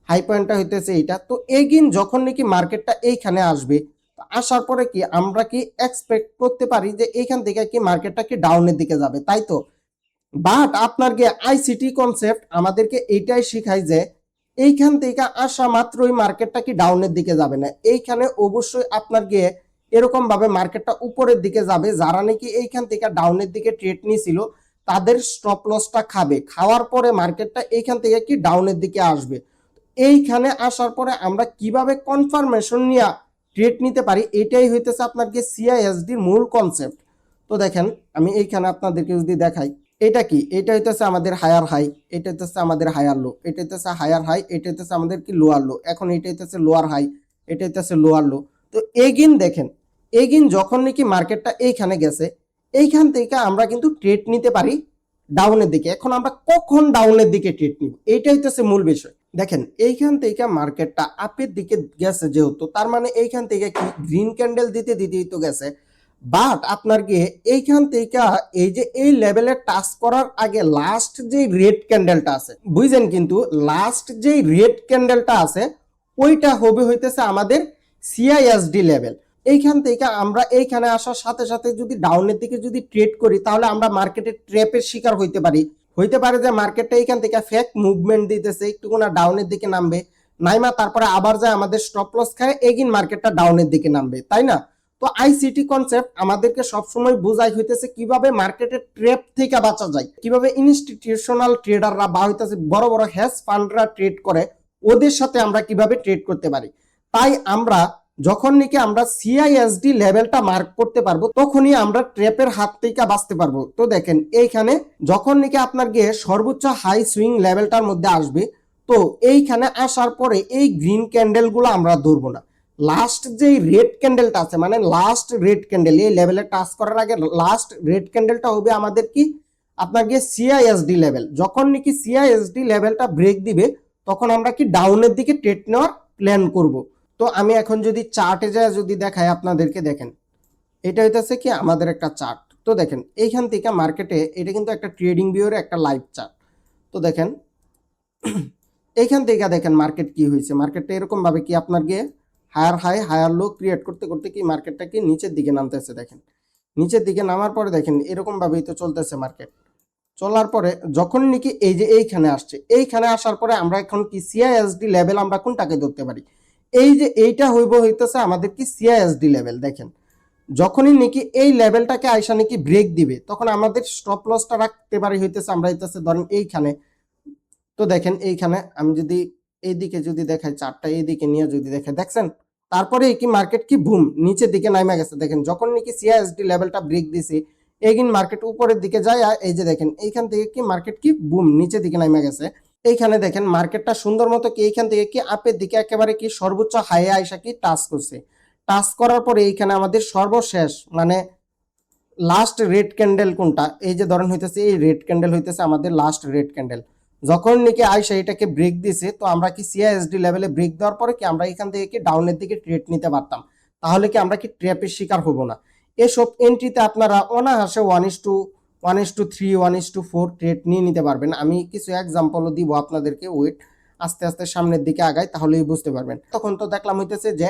হাই পয়েন্টটা হইতেছে এইটা। তো এগিন যখন নাকি মার্কেটটা এইখানে আসবে, আসার পরে কি আমরা কি এক্সপেক্ট করতে পারি যে এইখান থেকে কি মার্কেটটা কি ডাউনের দিকে যাবে, তাই তো। বাট আপনার গিয়ে আইসিটি কনসেপ্ট আমাদেরকে এইটাই শিখায় যে এইখান থেকে আসা মাত্রই মার্কেটটা কি ডাউনের দিকে যাবে না, এইখানে অবশ্যই আপনার গিয়ে এরকম ভাবে মার্কেটটা উপরের দিকে যাবে। যারা নাকি এইখান থেকে ডাউনের দিকে ট্রেড নিয়েছিল তাদের স্টপ লসটা খাবে, খাওয়ার পরে মার্কেটটা এইখান থেকে কি ডাউনের দিকে আসবে। এইখানে আসার পরে আমরা কিভাবে কনফার্মেশন নিয়ে ট্রেড নিতে পারি, এটাই হইতেছে আপনার গিয়ে সিআইএসডির মূল কনসেপ্ট। তো দেখেন আমি এইখানে আপনাদেরকে যদি দেখাই, এটা কি, এটা হইতেছে আমাদের হায়ার হাই, এটা হইতেছে আমাদের হায়ার লো, এটা হইতেছে হায়ার হাই, এটা হইতেছে আমাদের কি লোয়ার লো, এখন এটা হইতেছে লোয়ার হাই, এটা হইতেছে লোয়ার লো। তো এগিন দেখেন, এগিন যখন নাকি মার্কেটটা এইখানে গেছে, এইখান থেকে আমরা কিন্তু ট্রেড নিতে পারি ডাউনের দিকে। এখন আমরা কখন ডাউনের দিকে ট্রেড নিব, এইটা হইতেছে মূল বিষয়। দেখেন এইখান থেকে মার্কেটটা আপের দিকে গেছে যেহেতু, তার মানে এইখান থেকে কি গ্রিন ক্যান্ডেল দিতে দিতেই তো গেছে। বাট আপনার গিয়ে এইখান থেকে এই যে এই লেভেলে টাচ করার আগে লাস্ট যে রেড ক্যান্ডেলটা আছে, বুঝছেন, কিন্তু লাস্ট যে রেড ক্যান্ডেলটা আছে ওইটা হবে হইতেছে আমাদের সিআইএসডি লেভেল। এইখান থেকে আমরা এইখানে আসার সাথে সাথে যদি ডাউনের দিকে যদি ট্রেড করি, তাহলে আমরা মার্কেটের ট্র্যাপের শিকার হইতে পারি। হইতে পারে যে মার্কেটটা এইখান থেকে ফেক মুভমেন্ট দিতেছে, একটুকুনা ডাউনের দিকে নামবে, নাইমা তারপরে আবার যায় আমাদের স্টপ লস খায়, এগিন মার্কেটটা ডাউনের দিকে নামবে, তাই না? তো আইসিটি কনসেপ্ট আমাদেরকে সবসময় বোঝাই হইতেছে কিভাবে মার্কেটের ট্র্যাপ থেকে বাঁচা যায়, কিভাবে ইনস্টিটিউশনাল ট্রেডাররা বা হইতেছে বড় বড় হ্যাজ ফান্ডরা ট্রেড করে, ওদের সাথে আমরা কিভাবে ট্রেড করতে পারি। তাই আমরা যখন নাকি আমরা সিআইএসডি লেভেলটা মার্ক করতে পারবো, তখনই আমরা ট্র্যাপের হাত থেকে বাঁচতে পারবো। তো দেখেন এইখানে যখন নাকি আপনার গিয়ে সর্বোচ্চ হাই সুইং লেভেলটার মধ্যে আসবে, তো এইখানে আসার পরে এই গ্রিন ক্যান্ডেল গুলো আমরা ধরবো না, লাস্ট যে রেড ক্যান্ডেলটা আছে, মানে লাস্ট রেড ক্যান্ডেল এই লেভেলে টাচ করার আগে লাস্ট রেড ক্যান্ডেলটা হবে আমাদের কি আপনার গিয়ে সিআইএসডি লেভেল। যখন নাকি সিআইএসডি লেভেলটা ব্রেক দিবে, তখন আমরা কি ডাউনের দিকে ট্রেড নেওয়ার প্ল্যান করব। তো আমি এখন যদি চার্টে যায় যদি দেখাই আপনাদেরকে, দেখেন এটা হইতেছে কি আমাদের একটা চার্ট। তো দেখেন এইখান থেকে মার্কেটে, এটা কিন্তু একটা ট্রেডিং ভিউর একটা লাইভ চার্ট। তো দেখেন এইখান থেকে দেখেন মার্কেট কি হয়েছে, মার্কেটটা এরকম ভাবে কি আপনার গিয়ে higher high higher low create করতে করতে কি মার্কেটটা কি নিচের দিকে নামতেছে। দেখেন নিচের দিকে নামার পরে দেখেন এরকম ভাবেই তো চলতেছে মার্কেট। চলার পরে যখন নাকি এই যে এইখানে আসছে, এইখানে আসার পরে আমরা এখন কি সিআইএসডি লেভেল আমরা কোনটাকে ধরতে পারি, এই যে এইটা হইতেছে আমাদের কি সিআইএসডি লেভেল। দেখেন যখনই নাকি এই লেভেলটাকে আইসা নাকি ব্রেক দিবে, তখন আমাদের স্টপ লসটা রাখতে পারি হইতেছে আমরা হইতেছে ধরেন এইখানে। তো দেখেন এইখানে আমি যদি এইদিকে যদি দেখাই চারটা, এইদিকে নিয়ে যদি দেখাই, দেখছেন তারপরে কি মার্কেট কি বুম নিচের দিকে নামে গেছে। দেখেন যখন নাকি সিআইএসডি লেভেলটা ব্রেক দিছে, এগিন মার্কেট উপরের দিকে যায়, আর এই যে দেখেন এইখান থেকে কি মার্কেট কি বুম নিচের দিকে নামে গেছে। এইখানে দেখেন মার্কেটটা সুন্দর মতো কি এইখান থেকে কি আপের দিকে একেবারে কি সর্বোচ্চ হাইয়ে আইসা কি টাচ করছে। টাচ করার পরে এইখানে আমাদের সর্বশেষ মানে লাস্ট রেড ক্যান্ডেল কোনটা, এই যে ধরেন হইতেছে এই রেড ক্যান্ডেল হইতেছে আমাদের লাস্ট রেড ক্যান্ডেল। যখন নাকি আইসা এটাকে ব্রেক দিছে, তো আমরা কি সিআইএসডি লেভেলে ব্রেক দেওয়ার পরে কি আমরা এখান থেকে কি ডাউনের দিকে ট্রেড নিতে পারতাম, তাহলে কি আমরা কি ট্র্যাপের শিকার হব না। এসব এন্ট্রিতে আপনারা অনায়াসে 1:3 1:4 ট্রেড নিয়ে নিতে পারবেন। আমি কিছু এক্সাম্পলও দিব আপনাদেরকে, ওয়েট আস্তে আস্তে সামনের দিকে আগাই তাহলেই বুঝতে পারবেন। তখন তো দেখলাম হইতেছে যে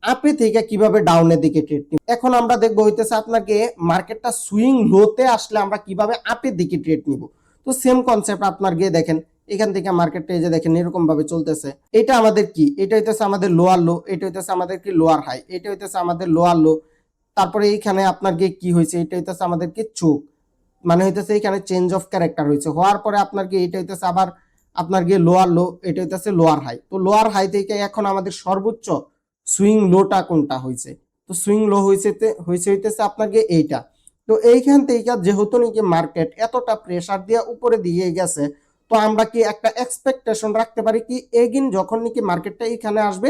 আপে থেকে কিভাবে ডাউনের দিকে ট্রেড নিব। এখন আমরা দেখবো হইতেছে আপনাকে মার্কেটটা সুইং লোতে আসলে আমরা কিভাবে আপের দিকে ট্রেড নিব। তো সেম কনসেপ্ট আপনার গিয়ে দেখেন এখান থেকে মার্কেটটা এই যে দেখেন এরকম ভাবে চলতেছে। এটা আমাদের কি, এটা হইতেছে আমাদের লোয়ার লো, এটা হইতেছে আমাদের কি লোয়ার হাই, এটা হইতেছে আমাদের লোয়ার লো। তারপরে এইখানে আপনার গিয়ে কি হয়েছে, এটা হইতেছে আমাদের কি চোখ, মানে হইতেছে এখানে চেঞ্জ অফ ক্যারেক্টার হয়েছে, হওয়ার পরে আপনার গিয়ে এটা হইতেছে আবার আপনার গিয়ে লোয়ার লো, এটা হইতেছে লোয়ার হাই। তো লোয়ার হাই থেকে এখন আমাদের সর্বোচ্চ সুইং লোটা কোনটা হয়েছে, তো সুইং লো হইতেছে আপনার গিয়ে এইটা। তো এইখান থেকে যেহেতু নাকি মার্কেট এতটা প্রেসার দিয়ে উপরে দিয়ে গেছে, তো আমরা কি একটা এক্সপেকটেশন রাখতে পারি কি এগিন যখন নাকি মার্কেটটা এইখানে আসবে,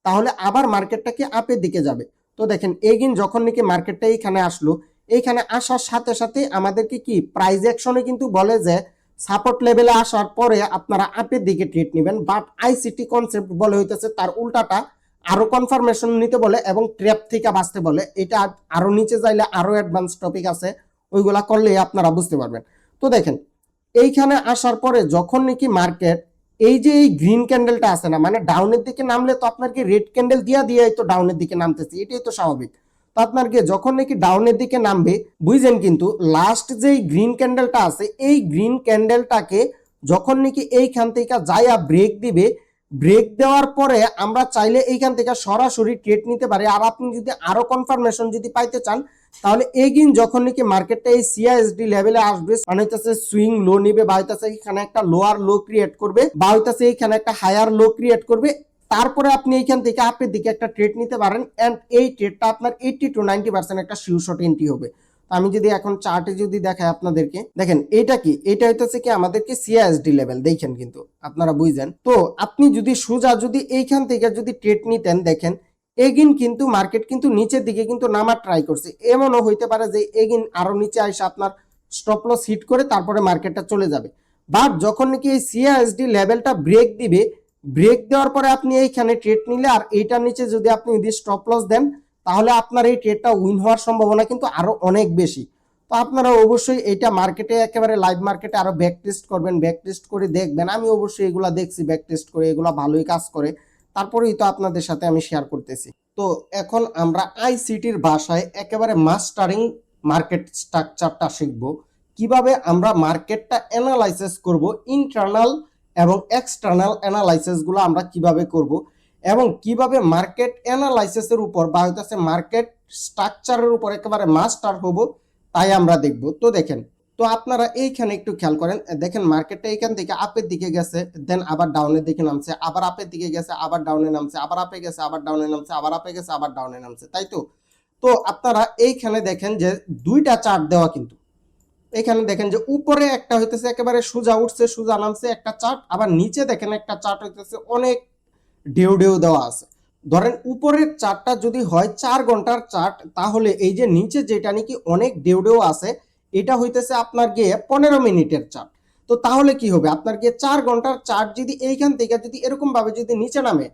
তাহলে আবার মার্কেটটা কি আপের দিকে যাবে। তো দেখেন এগিন যখন নাকি মার্কেটটা এইখানে আসলো, এইখানে আসার সাথে সাথে আমাদেরকে কি প্রাইস অ্যাকশনে কিন্তু বলে যে সাপোর্ট লেভেলে আসার পরে আপনারা আপের দিকে ট্রেড নেবেন, বাট আইসিটি কনসেপ্ট বলে হইতেছে তার উল্টাটা, আরো কনফার্মেশন নিতে বলে এবং ট্র্যাপ থেকে বাঁচতে বলে। এটা আরো নিচে যাইলে আরো অ্যাডভান্স টপিক আছে, ওইগুলা করলে আপনারা বুঝতে পারবেন। তো দেখেন এইখানে আসার পরে যখন নাকি মার্কেট এই যে এই গ্রিন ক্যান্ডেলটা আছে না, মানে ডাউনের দিকে নামলে তো আপনার কি রেড ক্যান্ডেল দিয়ে তো ডাউনের দিকে নামতেছে, এটাই তো স্বাভাবিক। তো আপনার কি যখন নাকি ডাউনের দিকে নামবে, বুঝছেন, কিন্তু লাস্ট যে গ্রিন ক্যান্ডেলটা আছে এই গ্রিন ক্যান্ডেলটাকে যখন নাকি এইখান থেকে যাইয়া ব্রেক দিবে, ব্রেক দেওয়ার পরে আমরা চাইলে এইখান থেকে সরাসরি ট্রেড নিতে পারি। আর আপনি যদি আরো কনফার্মেশন যদি পাইতে চান, তাহলে এগিন যখন নাকি মার্কেটটা এই সিআইএসডি লেভেলে আসবে, মানে হইতাছে সুইং লো নিবে, বা হইতাছে এখানে একটা লোয়ার লো ক্রিয়েট করবে, বা হইতাছে এখানে একটা হায়ার লো ক্রিয়েট করবে, তারপরে আপনি এইখান থেকে আপের দিকে একটা ট্রেড নিতে পারেন। এন্ড এই ট্রেডটা আপনার 80 to 90% একটা শিওর শট এন্ট্রি হবে। আমি যদি এখন চার্টে যদি দেখাই আপনাদেরকে, দেখেন এটা কি, এটা হইতেছে কি আমাদেরকে সিআইএসডি লেভেল, দেখেন কিন্তু আপনারা বুঝেন। তো আপনি যদি সোজা যদি এইখান থেকে যদি ট্রেড নিতেন, দেখেন এগিন কিন্তু মার্কেট কিন্তু নিচের দিকে কিন্তু নামার ট্রাই করছে। এমনও হইতে পারে যে এগিন আরো নিচে আসে আপনার স্টপ লস হিট করে তারপরে মার্কেটটা চলে যাবে। বাট যখন নাকি এই সিআইএসডি লেভেলটা ব্রেক দিবে, ব্রেক দেওয়ার পরে আপনি এইখানে ট্রেড নিলে আর এইটার নিচে যদি আপনি যদি স্টপ লস দেন, তাহলে আপনার এই ট্রেডটা উইন হওয়ার সম্ভাবনা কিন্তু আরো অনেক বেশি। তো আপনারা অবশ্যই এটা মার্কেটে একেবারে লাইভ মার্কেটে আরো ব্যাক টেস্ট করবেন, ব্যাক টেস্ট করে দেখবেন। আমি অবশ্যই এগুলা দেখছি ব্যাক টেস্ট করে, এগুলা ভালোই কাজ করে, তারপরেই তো আপনাদের সাথে আমি শেয়ার করতেছি। তো এখন আমরা আইসিটির ভাষায় একেবারে মাস্টারিং মার্কেট স্ট্রাকচারটা শিখব, কিভাবে আমরা মার্কেটটা অ্যানালাইসিস করব, ইন্টারনাল এবং এক্সটার্নাল অ্যানালাইসিস গুলো আমরা কিভাবে করব, এবং কিভাবে মার্কেট অ্যানালাইসিসের উপর বা হইতেছে মার্কেট স্ট্রাকচারের উপর একেবারে মাস্টার হব, তাই আমরা দেখব। তো দেখেন, তো আপনারা এইখানে একটু খেয়াল করেন, দেখেন মার্কেটটা এইখান থেকে আপের দিকে গেছে, দেন আবার ডাউনের দিকে নামছে, আবার আপের দিকে গেছে, আবার ডাউনে নামছে, আবার আপে গেছে, আবার ডাউনে নামছে, আবার আপে গেছে, আবার ডাউনে নামছে, তাই তো। তো আপনারা এইখানে দেখেন যে দুইটা চার্ট দেওয়া, কিন্তু এখানে দেখেন যে উপরে একটা হইতেছে একেবারে সোজা উঠছে, সোজা নামছে একটা চার্ট, আবার নিচে দেখেন একটা চার্ট হইতেছে অনেক ঢেউ ঢেউ দেওয়া আছে। ধরেন উপরের চার্টটা যদি হয় 4 ঘন্টার চার্ট, তাহলে এই যে নিচে যেটা নাকি অনেক ঢেউ ঢেউ আছে, এটা হইতেছে আপনার গিয়ে 15 মিনিটের চার্ট। তো তাহলে কি হবে, আপনার গিয়ে 4 ঘন্টার চার্ট যদি এইখান থেকে যদি এরকম ভাবে যদি নিচে নামে,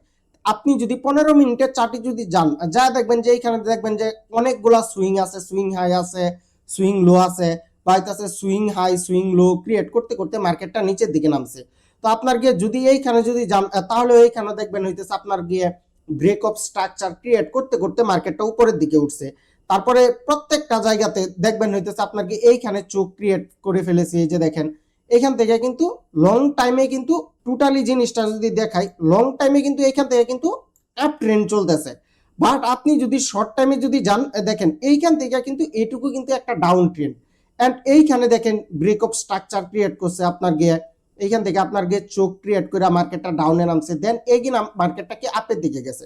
আপনি যদি 15 মিনিটের চার্টে যদি যান, যা দেখবেন যে এইখানে দেখবেন যে অনেকগুলা সুইং আছে, সুইং হাই আছে, সুইং লো আছে, বা হইতেছে swing high swing low create করতে করতে মার্কেটটা নিচের দিকে নামছে। তো আপনার গিয়ে যদি এইখানে যদি যান, তাহলে এইখানে দেখবেন হইতেছে আপনার গিয়ে ব্রেক অফ স্ট্রাকচার ক্রিয়েট করতে করতে মার্কেটটা উপরের দিকে উঠছে। তারপরে প্রত্যেকটা জায়গাতে দেখবেন হইতেছে আপনার কি এইখানে চোখ ক্রিয়েট করে ফেলেছে। এই যে দেখেন এখান থেকে কিন্তু লং টাইমে কিন্তু টোটালি জিনিসটা যদি দেখাই, লং টাইমে কিন্তু এখান থেকে কিন্তু আপ ট্রেন্ড চলতেছে। বাট আপনি যদি শর্ট টাইমে যদি যান, দেখেন এইখান থেকে কিন্তু এইটুকু কিন্তু একটা ডাউন ট্রেন্ড, এন্ড এইখানে দেখেন ব্রেক অফ স্ট্রাকচার ক্রিয়েট করছে আপনার গিয়ে, এইখান থেকে আপনার গিয়ে চোখ ক্রিয়েট করে মার্কেটটা ডাউনে নামছে, দেন এগিন মার্কেটটা কি আপের দিকে গেছে।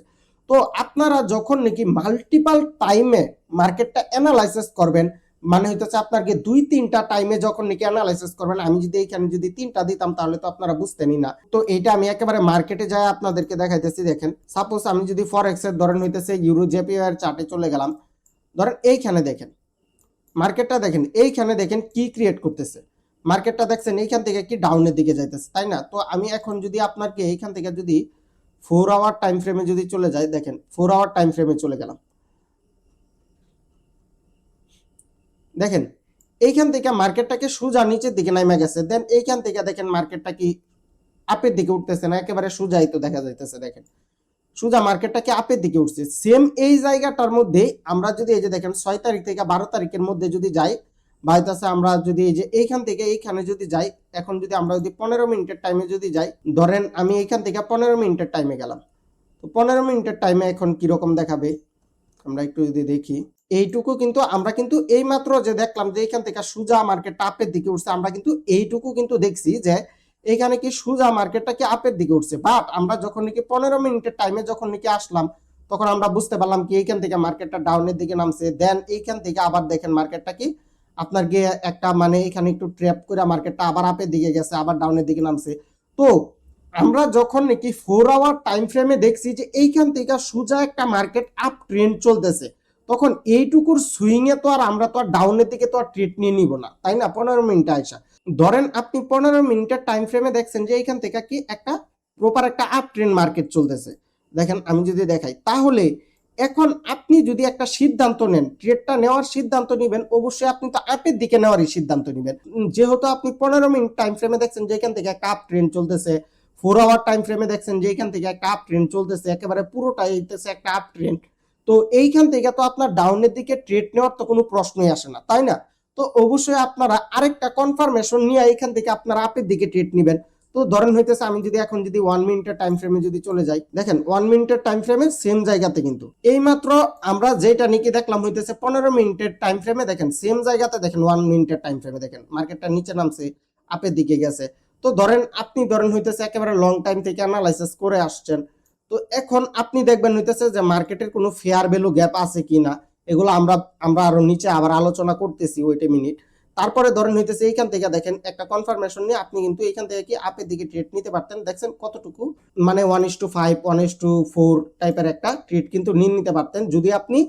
তো আপনারা যখন নাকি মাল্টিপাল টাইমে মার্কেটটা অ্যানালাইসিস করবেন, মানে হইতেছে আপনার গিয়ে 2-3টা টাইমে যখন নাকি অ্যানালাইসিস করবেন, আমি যদি এইখানে যদি 3টা দিতাম তাহলে তো আপনারা বুঝতেনই না। তো এইটা আমি একেবারে মার্কেটে যাই আপনাদেরকে দেখাইতেছি। দেখেন সাপোজ আমি যদি ফরেক্স এর ধরেন হইতেছে ইউরো জেপিওয়াই এর চার্টে চলে গেলাম, ধরেন এইখানে দেখেন মার্কেটটা, দেখেন এইখানে দেখেন কি ক্রিয়েট করতেছে, মার্কেটটা দেখছেন এইখান থেকে কি ডাউনের দিকে যাইতেছে, তাই না। তো আমি এখন যদি আপনাকে এইখান থেকে যদি 4 আওয়ার টাইম ফ্রেমে যদি চলে যাই, দেখেন 4 আওয়ার টাইম ফ্রেমে চলে গেলাম, দেখেন এইখান থেকে মার্কেটটাকে সোজা নিচের দিকে নামে গেছে, দেন এইখান থেকে দেখেন মার্কেটটা কি আপের দিকে উঠতেছে না, একেবারে সোজাই তো দেখা যাইতেছে, দেখেন সোজা মার্কেটটাকে আপের দিকে উঠছে। সেম এই জায়গাটার মধ্যে আমরা যদি এই যে দেখেন 6 তারিখ থেকে 12 তারিখের মধ্যে যদি যাই, বা হইতাছে আমরা যদি এই যে এইখান থেকে এইখানে যদি যাই, এখন যদি আমরা যদি 15 মিনিটের টাইমে যদি যাই, ধরেন আমি এইখান থেকে 15 মিনিটের টাইমে গেলাম, তো 15 মিনিটের টাইমে এখন কিরকম দেখাবে আমরা একটু যদি দেখি, এইটুকু কিন্তু আমরা কিন্তু এই মাত্র যে দেখলাম যে এইখান থেকে সোজা মার্কেটটা আপের দিকে উঠছে, আমরা কিন্তু এইটুকু কিন্তু দেখছি যে এখানে কি সোজা মার্কেটটা কি আপের দিকে উঠছে। বাট আমরা যখন নাকি 15 মিনিটের টাইমে যখন নাকি আসলাম, তখন আমরা বুঝতে পারলাম কি এইখান থেকে মার্কেটটা ডাউনের দিকে নামছে, দেন এইখান থেকে আবার দেখেন মার্কেটটা কি আপনার গিয়ে একটা মানে এখানে একটু ট্র্যাপ করে মার্কেটটা আবার আপের দিকে গেছে, আবার ডাউনের দিকে নামছে। তো আমরা যখন নাকি 4 আওয়ার টাইম ফ্রেমে দেখছি যে এইখান থেকে সোজা একটা মার্কেট আপ ট্রেন্ড চলতেছে, তখন এইটুকুর সুইং এ তো আর আমরা তো আর ডাউনের দিকে তো আর ট্রেড নিয়ে নিব না, তাই না। 15 মিনিটে আইসা ধরেন আপনি 15 মিনিটের টাইম ফ্রেমে দেখছেন যে এইখান থেকে কি একটা প্রপার একটা আপ ট্রেন্ড মার্কেট চলতেছে। দেখেন আমি যদি দেখাই, তাহলে এখন আপনি যদি একটা সিদ্ধান্ত নেন, ট্রেডটা নেওয়ার সিদ্ধান্ত নেবেন, অবশ্যই আপনি তো আপের দিকে নেওয়ারই সিদ্ধান্ত নেবেন। যেহেতু আপনি 15 মিনিট টাইম ফ্রেমে দেখছেন যে এখান থেকে একটা আপ ট্রেন্ড চলতেছে, 4 আওয়ার টাইম ফ্রেমে দেখছেন যে এখান থেকে একটা আপ ট্রেন্ড চলতেছে, একেবারে পুরোটাই হইতেছে একটা আপ ট্রেন্ড, তো এইখান থেকে তো আপনার ডাউনের দিকে ট্রেড নেওয়ার তো কোনো প্রশ্নই আসে না, তাই না। তো অবশ্যই আপনারা আরেকটা কনফার্মেশন নিয়ে এখান থেকে আপনারা আপের দিকে ট্রেড নেবেন। তো ধরেন হইতেছে আমি যদি এখন যদি 1 মিনিটের টাইম ফ্রেমে যদি চলে যাই, দেখেন 1 মিনিটের টাইম ফ্রেমে সেম জায়গাতে কিন্তু এইমাত্র আমরা যেটা নাকি দেখলাম হইতেছে 15 মিনিটের টাইম ফ্রেমে, দেখেন সেম জায়গাতে দেখেন 1 মিনিটের টাইম ফ্রেমে দেখেন মার্কেটটা নিচে নামছে, আপের দিকে গেছে। তো ধরেন আপনি ধরেন হইতেছে একেবারে লং টাইম থেকে অ্যানালাইসিস করে আসছেন, তো এখন আপনি দেখবেন হইতেছে যে মার্কেটের কোনো ফেয়ার ভ্যালু গ্যাপ আছে কিনা, এগুলো আমরা আমরা আরো নিচে আবার আলোচনা করতেছি, ওইটা মিনিট। তারপরে ধরেন হইতেছে এইখান থেকে দেখেন একটা কনফার্মেশন নিয়ে আপনি কিন্তু এইখান থেকে কি আপের দিকে ট্রেড নিতে পারতেন। দেখছেন কতটুকু, মানে 1:5 1:4 টাইপের একটা ট্রেড কিন্তু নিতে পারতেন যদি আপনি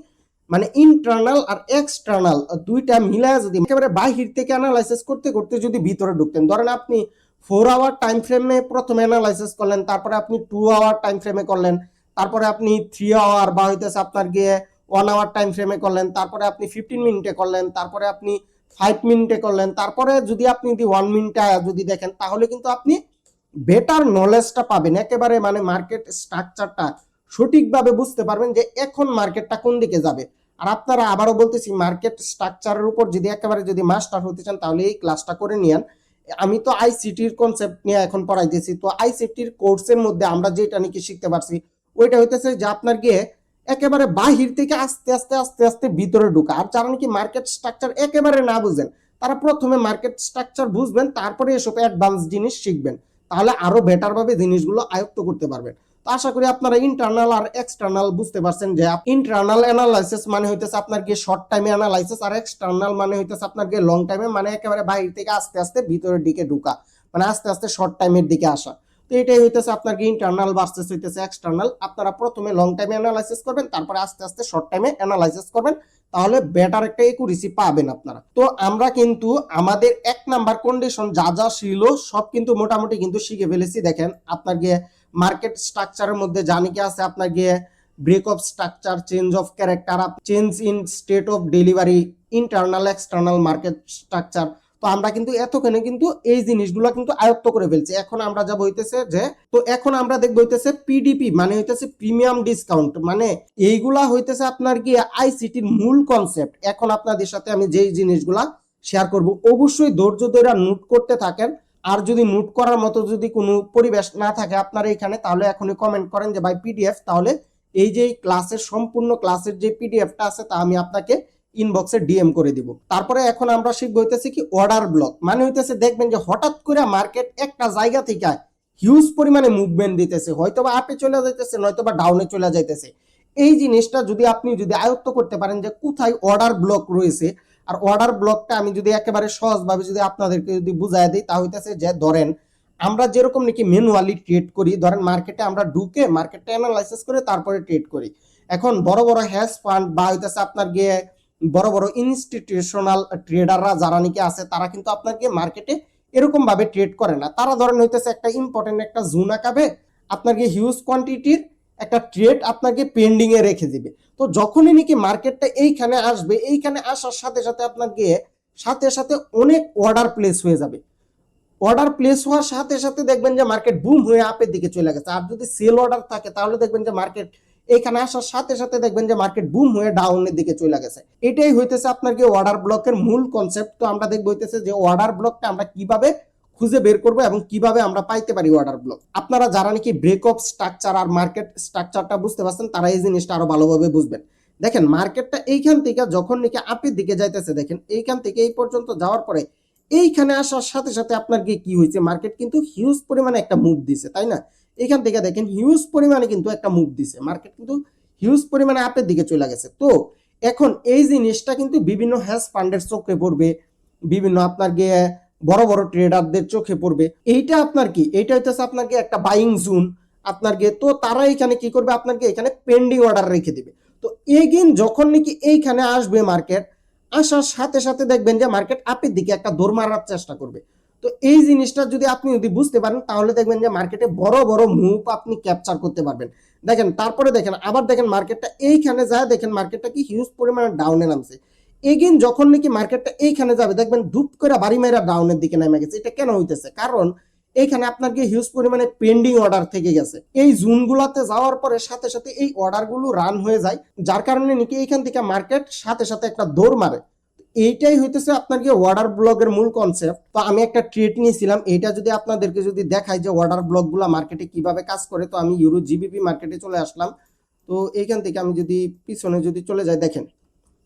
মানে ইন্টারনাল আর এক্সটার্নাল দুইটা মিলায় যদি একেবারে বাহির থেকে অ্যানালাইসিস করতে করতে যদি ভিতরে ঢুকতেন। ধরেন আপনি 4 আওয়ার টাইম ফ্রেমে প্রথমে অ্যানালাইসিস করলেন, তারপরে আপনি 2 আওয়ার টাইম ফ্রেমে করলেন, তারপরে আপনি 3 আওয়ার বা হইতেছে আপনার গিয়ে 1 আওয়ার টাইম ফ্রেমে করলেন, তারপরে আপনি 15 মিনিটে করলেন, তারপরে আপনি 5 মিনিটে করলেন, তারপরে যদি আপনি 1 মিনিটে যদি দেখেন, তাহলে কিন্তু আপনি বেটার নলেজটা পাবেন, একেবারে মানে মার্কেট স্ট্রাকচারটা সঠিকভাবে বুঝতে পারবেন যে এখন মার্কেটটা কোন দিকে যাবে। আর আপনারা আবারও বলতেছি, মার্কেট স্ট্রাকচারের উপর যদি একেবারে যদি মাস্টার হতে চান তাহলে এই ক্লাসটা করে নিয়েন। আমি তো আইসিটির কনসেপ্ট নিয়ে এখন পড়াইতেছি। তো আইসিটির কোর্সের মধ্যে আমরা যেটা নাকি শিখতে পারছি ওইটা হইতেছে যে আপনার গিয়ে একেবারে বাহির থেকে আস্তে আস্তে আস্তে আস্তে ভিতরে ঢুকা। আর যারা নাকি মার্কেট স্ট্রাকচার একেবারে না বুঝেন তারা প্রথমে মার্কেট স্ট্রাকচার বুঝবেন, তারপরে এসব অ্যাডভান্স জিনিস শিখবেন, তাহলে আরো বেটার ভাবে জিনিসগুলো আয়ত্ত করতে পারবেন। তো আশা করি আপনারা ইন্টারনাল আর এক্সটার্নাল বুঝতে পারছেন যে ইন্টারনাল অ্যানালাইসিস মানে হইতেছে আপনার গিয়ে শর্ট টাইমে অ্যানালাইসিস, আর এক্সটার্নাল মানে হইতেছে আপনার গিয়ে লং টাইমে, মানে একেবারে বাইরে থেকে আস্তে আস্তে ভিতরের দিকে ঢুকা, মানে আস্তে আস্তে শর্ট টাইমের দিকে আসা। তো এটাই হইতেছে আপনার কি ইন্টারনাল ভার্সেস হইতেছে এক্সটার্নাল। আপনারা প্রথমে লং টাইমে অ্যানালাইসিস করবেন, তারপরে আস্তে আস্তে শর্ট টাইমে অ্যানালাইসিস করবেন, তাহলে বেটার একটা একুরেসি পাবেন আপনারা। তো আমরা কিন্তু আমাদের 1 নাম্বার কন্ডিশন যা যা ছিল সব কিন্তু মোটামুটি কিন্তু শিখে ফেলেছি। দেখেন আপনার গিয়ে মার্কেট স্ট্রাকচারের মধ্যে জানি কি আছে, আপনার গিয়ে break of structure, change of character, change in state of delivery, internal external market structure. তো আমরা কিন্তু এতখানে কিন্তু এই জিনিসগুলো কিন্তু আয়ত্ত করে ফেলছি। এখন আমরা যা বলতেছে যে, তো এখন আমরা দেখব হইতেছে পিডিপি মানে হইতেছে প্রিমিয়াম ডিসকাউন্ট, মানে এইগুলা হইতেছে আপনার কি আইসিটির মূল কনসেপ্ট। এখন আপনাদের সাথে আমি যেই জিনিসগুলা শেয়ার করব অবশ্যই ধৈর্য ধরে নোট করতে থাকেন। আর যদি নোট করার মতো যদি কোনো পরিবেশ না থাকে আপনারা এখানে, তাহলে এখনই কমেন্ট করেন যে ভাই পিডিএফ, তাহলে এই যে ক্লাসের সম্পূর্ণ ক্লাসের যে পিডিএফটা আছে তা আমি আপনাকে ইনবক্সে ডিএম করে দিব। তারপরে এখন আমরা শিখব হইতেছে কি অর্ডার ব্লক, মানে হইতেছে দেখবেন যে হঠাৎ করে মার্কেট একটা জায়গা থেকে হিউজ পরিমাণে মুভমেন্ট দিতেছে, হয়তোবা আপে চলে যাইতেছে নয়তোবা ডাউনে চলে যাইতেছে। এই জিনিসটা যদি আপনি যদি আয়ত্ত করতে পারেন যে কোথায় অর্ডার ব্লক রয়েছে, আর অর্ডার ব্লকটা আমি যদি একেবারে সহজভাবে যদি আপনাদেরকে যদি বুঝাই দিই, তা হইতেছে যে ধরেন আমরা যেরকম নাকি ম্যানুয়ালি ট্রেড করি, ধরেন মার্কেটে আমরা ঢুকে মার্কেটটা অ্যানালাইসিস করে তারপরে ট্রেড করি। এখন বড় বড় হ্যাজ ফান্ড বা হইতেছে আপনার গিয়ে বড় বড় ইনস্টিটিউশনাল ট্রেডাররা যারা নাকি আছে তারা কিন্তু আপনাকে মার্কেটে এরকম ভাবে ট্রেড করে না। তারা ধরেন হইতেছে একটা ইম্পর্টেন্ট একটা জোন আঁকাবে, আপনাকে হিউজ কোয়ান্টিটির একটা ট্রেড আপনাকে পেন্ডিং এ রেখে দিবে। তো যখনই নাকি মার্কেটটা এইখানে আসবে, এইখানে আসার সাথে সাথে আপনার গিয়ে সাথে সাথে অনেক অর্ডার প্লেস হয়ে যাবে। অর্ডার প্লেস হওয়ার সাথে সাথে দেখবেন যে মার্কেট বুম হয়ে আপের দিকে চলে গেছে। আর যদি সেল অর্ডার থাকে তাহলে দেখবেন যে মার্কেট এখানে আসার সাথে সাথে দেখবেন যে মার্কেট বুম হয়ে ডাউনের দিকে চলে গেছে। এটাই হইতেছে আপনার কি অর্ডার ব্লকের মূল কনসেপ্ট। তো আমরা দেখবো হইতেছে যে অর্ডার ব্লকটা আমরা কিভাবে খুঁজে বের করব এবং কিভাবে আমরা পাইতে পারি অর্ডার ব্লক। আপনারা যারা নাকি ব্রেক অফ স্ট্রাকচার আর মার্কেট স্ট্রাকচারটা বুঝতে পারছেন তারা এই জিনিসটা আরো ভালোভাবে বুঝবেন। দেখেন মার্কেটটা এইখান থেকে যখন নাকি আপের দিকে যাইতেছে, দেখেন এইখান থেকে এই পর্যন্ত যাওয়ার পরে এইখানে আসার সাথে সাথে আপনার কি হয়েছে, মার্কেট কিন্তু হিউজ পরিমাণে একটা মুভ দিছে, তাই না? এখান থেকে দেখেন হিউজ পরিমাণে কিন্তু একটা মুভ দিছে, মার্কেট কিন্তু হিউজ পরিমাণে আপের দিকে চলে গেছে। তো এখন এই জিনিসটা কিন্তু বিভিন্ন হ্যাজ ফান্ডের চোখে পড়বে, বিভিন্ন আপনার গিয়ে বড় বড় ট্রেডারদের চোখে পড়বে। এইটা আপনার কি, এইটা হইতেছে আপনার কি একটা বাইং জোন আপনার গিয়ে। তো তারা এখানে কি করবে, আপনাকে এখানে পেন্ডিং অর্ডার রেখে দিবে। তো এগেইন যখন নাকি এইখানে আসবে মার্কেট, আসার সাথে সাথে দেখবেন যে মার্কেট আপের দিকে একটা দৌড় মারার চেষ্টা করবে। তো এই জিনিসটা যদি আপনি যদি বুঝতে পারেন তাহলে দেখবেন যে মার্কেটে বড় বড় মুভ আপনি ক্যাপচার করতে পারবেন। দেখেন তারপরে দেখেন আবার দেখেন মার্কেটটা এইখানে যায়, দেখেন মার্কেটটা কি হিউজ পরিমাণে ডাউনে নামছে। এগেইন যখন নাকি মার্কেটটা এইখানে যাবে দেখবেন ধুপ করে বাড়ি মেরা ডাউনের দিকে নেমে গেছে। এটা কেন হইতেছে, কারণ এইখানে আপনার কি হিউজ পরিমাণে পেন্ডিং অর্ডার থেকে গেছে। এই জোনগুলোতে যাওয়ার পরে সাথে সাথে এই অর্ডারগুলো রান হয়ে যায়, যার কারণে নাকি এইখান থেকে মার্কেট সাথে সাথে একটা দৌড় মারে। এইটাই হইতেছে আপনার কি অর্ডার ব্লকের মূল কনসেপ্ট। তো আমি একটা ট্রেড নিয়েছিলাম, এইটা যদি আপনাদেরকে যদি দেখাই যে অর্ডার ব্লকগুলো মার্কেটে কিভাবে কাজ করে, তো আমি ইউরো জিবিপি মার্কেটে চলে আসলাম। তো এইখান থেকে আমি যদি পিছনে যদি চলে যাই, দেখেন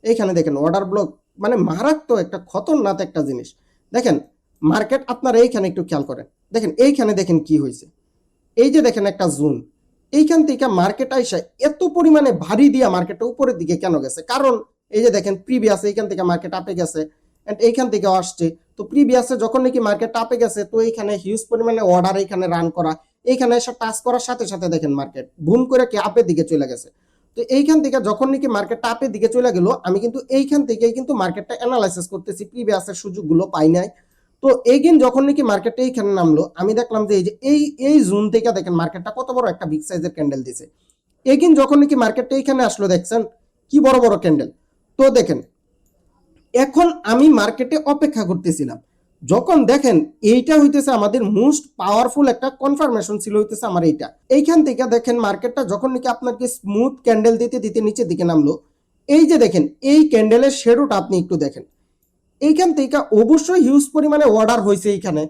এইখানে দেখেন অর্ডার ব্লক মানে মারাত্মক একটা খতরনাক একটা জিনিস। দেখেন মার্কেট আপনারা এইখানে একটু খেয়াল করেন, দেখেন এইখানে দেখেন কি হয়েছে, এই যে দেখেন একটা জোন, এইখান থেকে মার্কেট আইসা এত পরিমাণে ভারী দিয়া মার্কেটটা উপরের দিকে কেন গেছে, কারণ এই যে দেখেন প্রিভিয়াস এইখান থেকে মার্কেট আপে গেছে এন্ড এইখান থেকে আসছে। তো প্রিভিয়াসে যখন নাকি মার্কেট আপে গেছে তো এইখানে হিউজ পরিমাণে অর্ডার এখানে রান করা, এইখানে এসে টাচ করার সাথে সাথে দেখেন মার্কেট বুম করে কি আপের দিকে চলে গেছে। তো এইখান থেকে যখন নাকি মার্কেটটা আপের দিকে চলে গেল, আমি কিন্তু এইখান থেকেই কিন্তু মার্কেটটা অ্যানালাইসিস করতেছি, প্রিভিয়াসের সুযোগগুলো পাই নাই। তো এইদিন যখন নাকি মার্কেটটা এইখানে নামলো, আমি দেখলাম যে এই জোন থেকে দেখেন মার্কেটটা কত বড় একটা বিগ সাইজের ক্যান্ডেল দিছে। এইদিন যখন নাকি মার্কেটটা এইখানে আসলো, দেখছেন কি বড় বড় ক্যান্ডেল। তো দেখেন এখন আমি মার্কেটে অপেক্ষা করতেছিলাম, যখন দেখেন এইটা হইতেছে আমাদের মোস্ট পাওয়ারফুল একটা কনফার্মেশন ছিল হইতেছে আমার এইটা। এইখান থেকে দেখেন মার্কেটটা যখন নাকি আপনাকে স্মুথ ক্যান্ডেল দিতে দিতে নিচের দিকে নামলো, এই যে দেখেন এই ক্যান্ডেলের শেডোটা আপনি একটু দেখেন, এইখান থেকে অবশ্যই হিউজ পরিমাণে অর্ডার হয়েছে এইখানে,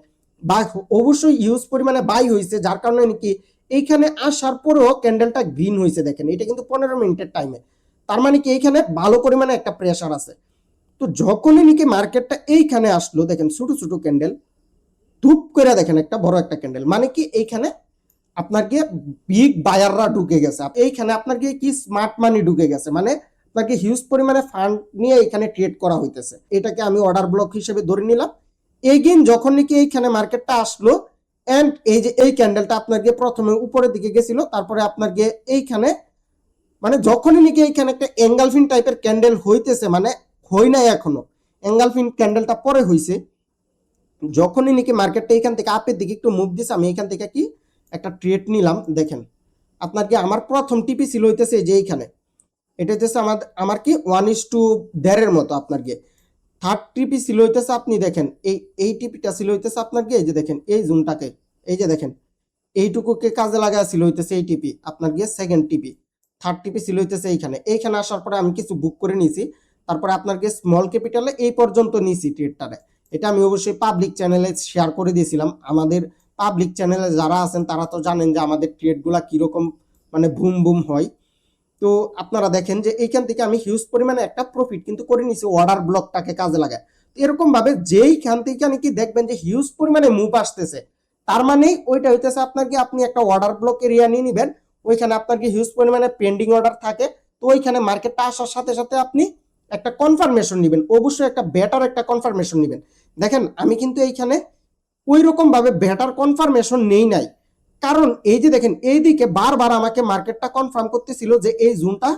বা অবশ্যই হিউজ পরিমাণে বাই হয়েছে, যার কারণে নাকি এইখানে আসার পরেও ক্যান্ডেলটা গ্রিন হয়েছে। দেখেন এটা কিন্তু 15 মিনিটের টাইমে, তার মানে কি এইখানে ভালো পরিমাণে একটা প্রেসার আছে। তো যখনই নাকি মার্কেটটা এইখানে আসলো, দেখেন ছোট ছোট ক্যান্ডেল ধূপ করে দেখেন একটা বড় একটা ক্যান্ডেল, মানে কি এইখানে আপনার কি বিগ বায়াররা ঢুকে গেছে, এইখানে আপনার কি স্মার্ট মানি ঢুকে গেছে, মানে আপনাকে হিউজ পরিমাণে ফান্ড নিয়ে এখানে ট্রেড করা হইতেছে। এটাকে আমি অর্ডার ব্লক হিসেবে ধরে নিলাম। এগেইন যখন নাকি এইখানে মার্কেটটা আসলো এন্ড এই যে এই ক্যান্ডেলটা আপনার গিয়ে প্রথমে উপরের দিকে গেছিল, তারপরে আপনার গিয়ে এইখানে মানে যখনই নাকি এইখানে একটা এঙ্গালফিন টাইপের ক্যান্ডেল হইতেছে, মানে হই নাই এখনো, এঙ্গালফিন ক্যান্ডেলটা পরে হইছে, যখনই নাকি মার্কেটটা এখান থেকে আপের দিকে একটু মুভ দিছে, আমি এখান থেকে কি একটা ট্রেড নিলাম। দেখেন আপনার কি আমার প্রথম টিপি ছিল হইতেছে যে এইখানে, এটা হইতেছে আমার কি 1:1.5 মতো। আপনার গিয়ে থার্ড টিপি ছিল হইতেছে, আপনি দেখেন এই টিপিটা ছিল হইতেছে আপনার গিয়ে এই যে দেখেন এই জোনটাকে, এই যে দেখেন এইটুকুকে কাজে লাগায় ছিল হইতেছে এই টিপি আপনার গিয়ে সেকেন্ড টিপি। থার্ড টিপি ছিল হইতেছে এইখানে আসার পরে আমি কিছু বুক করে নিয়েছি, তারপরে আপনার গিয়ে স্মল ক্যাপিটালে এই পর্যন্ত নিয়েছি ট্রেডটারে। এটা আমি অবশ্যই পাবলিক চ্যানেলে শেয়ার করে দিয়েছিলাম। আমাদের পাবলিক চ্যানেলে যারা আছেন তারা তো জানেন যে আমাদের ট্রেডগুলা কিরকম মানে বুম বুম হয়। তো আপনারা দেখেন যে এইখান থেকে আমি হিউজ পরিমাণে একটা প্রফিট কিন্তু করে নিয়েছি অর্ডার ব্লকটাকে কাজে লাগায়। এরকম ভাবে যেইখান থেকে নাকি দেখবেন যে হিউজ পরিমাণে মুভ আসতেছে, তার মানে ওইটা হইতেছে আপনার কি আপনি একটা অর্ডার ব্লক এরিয়া নিয়ে নিবেন, ওইখানে আপনার কি হিউজ পরিমাণে পেন্ডিং অর্ডার থাকে। তো ওইখানে মার্কেটটা আসার সাথে সাথে আপনি একটা কনফার্মেশন নেবেন, অবশ্যই একটা বেটার একটা কনফার্মেশন নেবেন। দেখেন আমি কিন্তু এইখানে ওই রকম ভাবে বেটার কনফার্মেশন নেই নাই, কারণ এই যে দেখেন এইদিকে বারবার আমাকে মার্কেটটা কনফার্ম করতেছিল যে এই জোনটা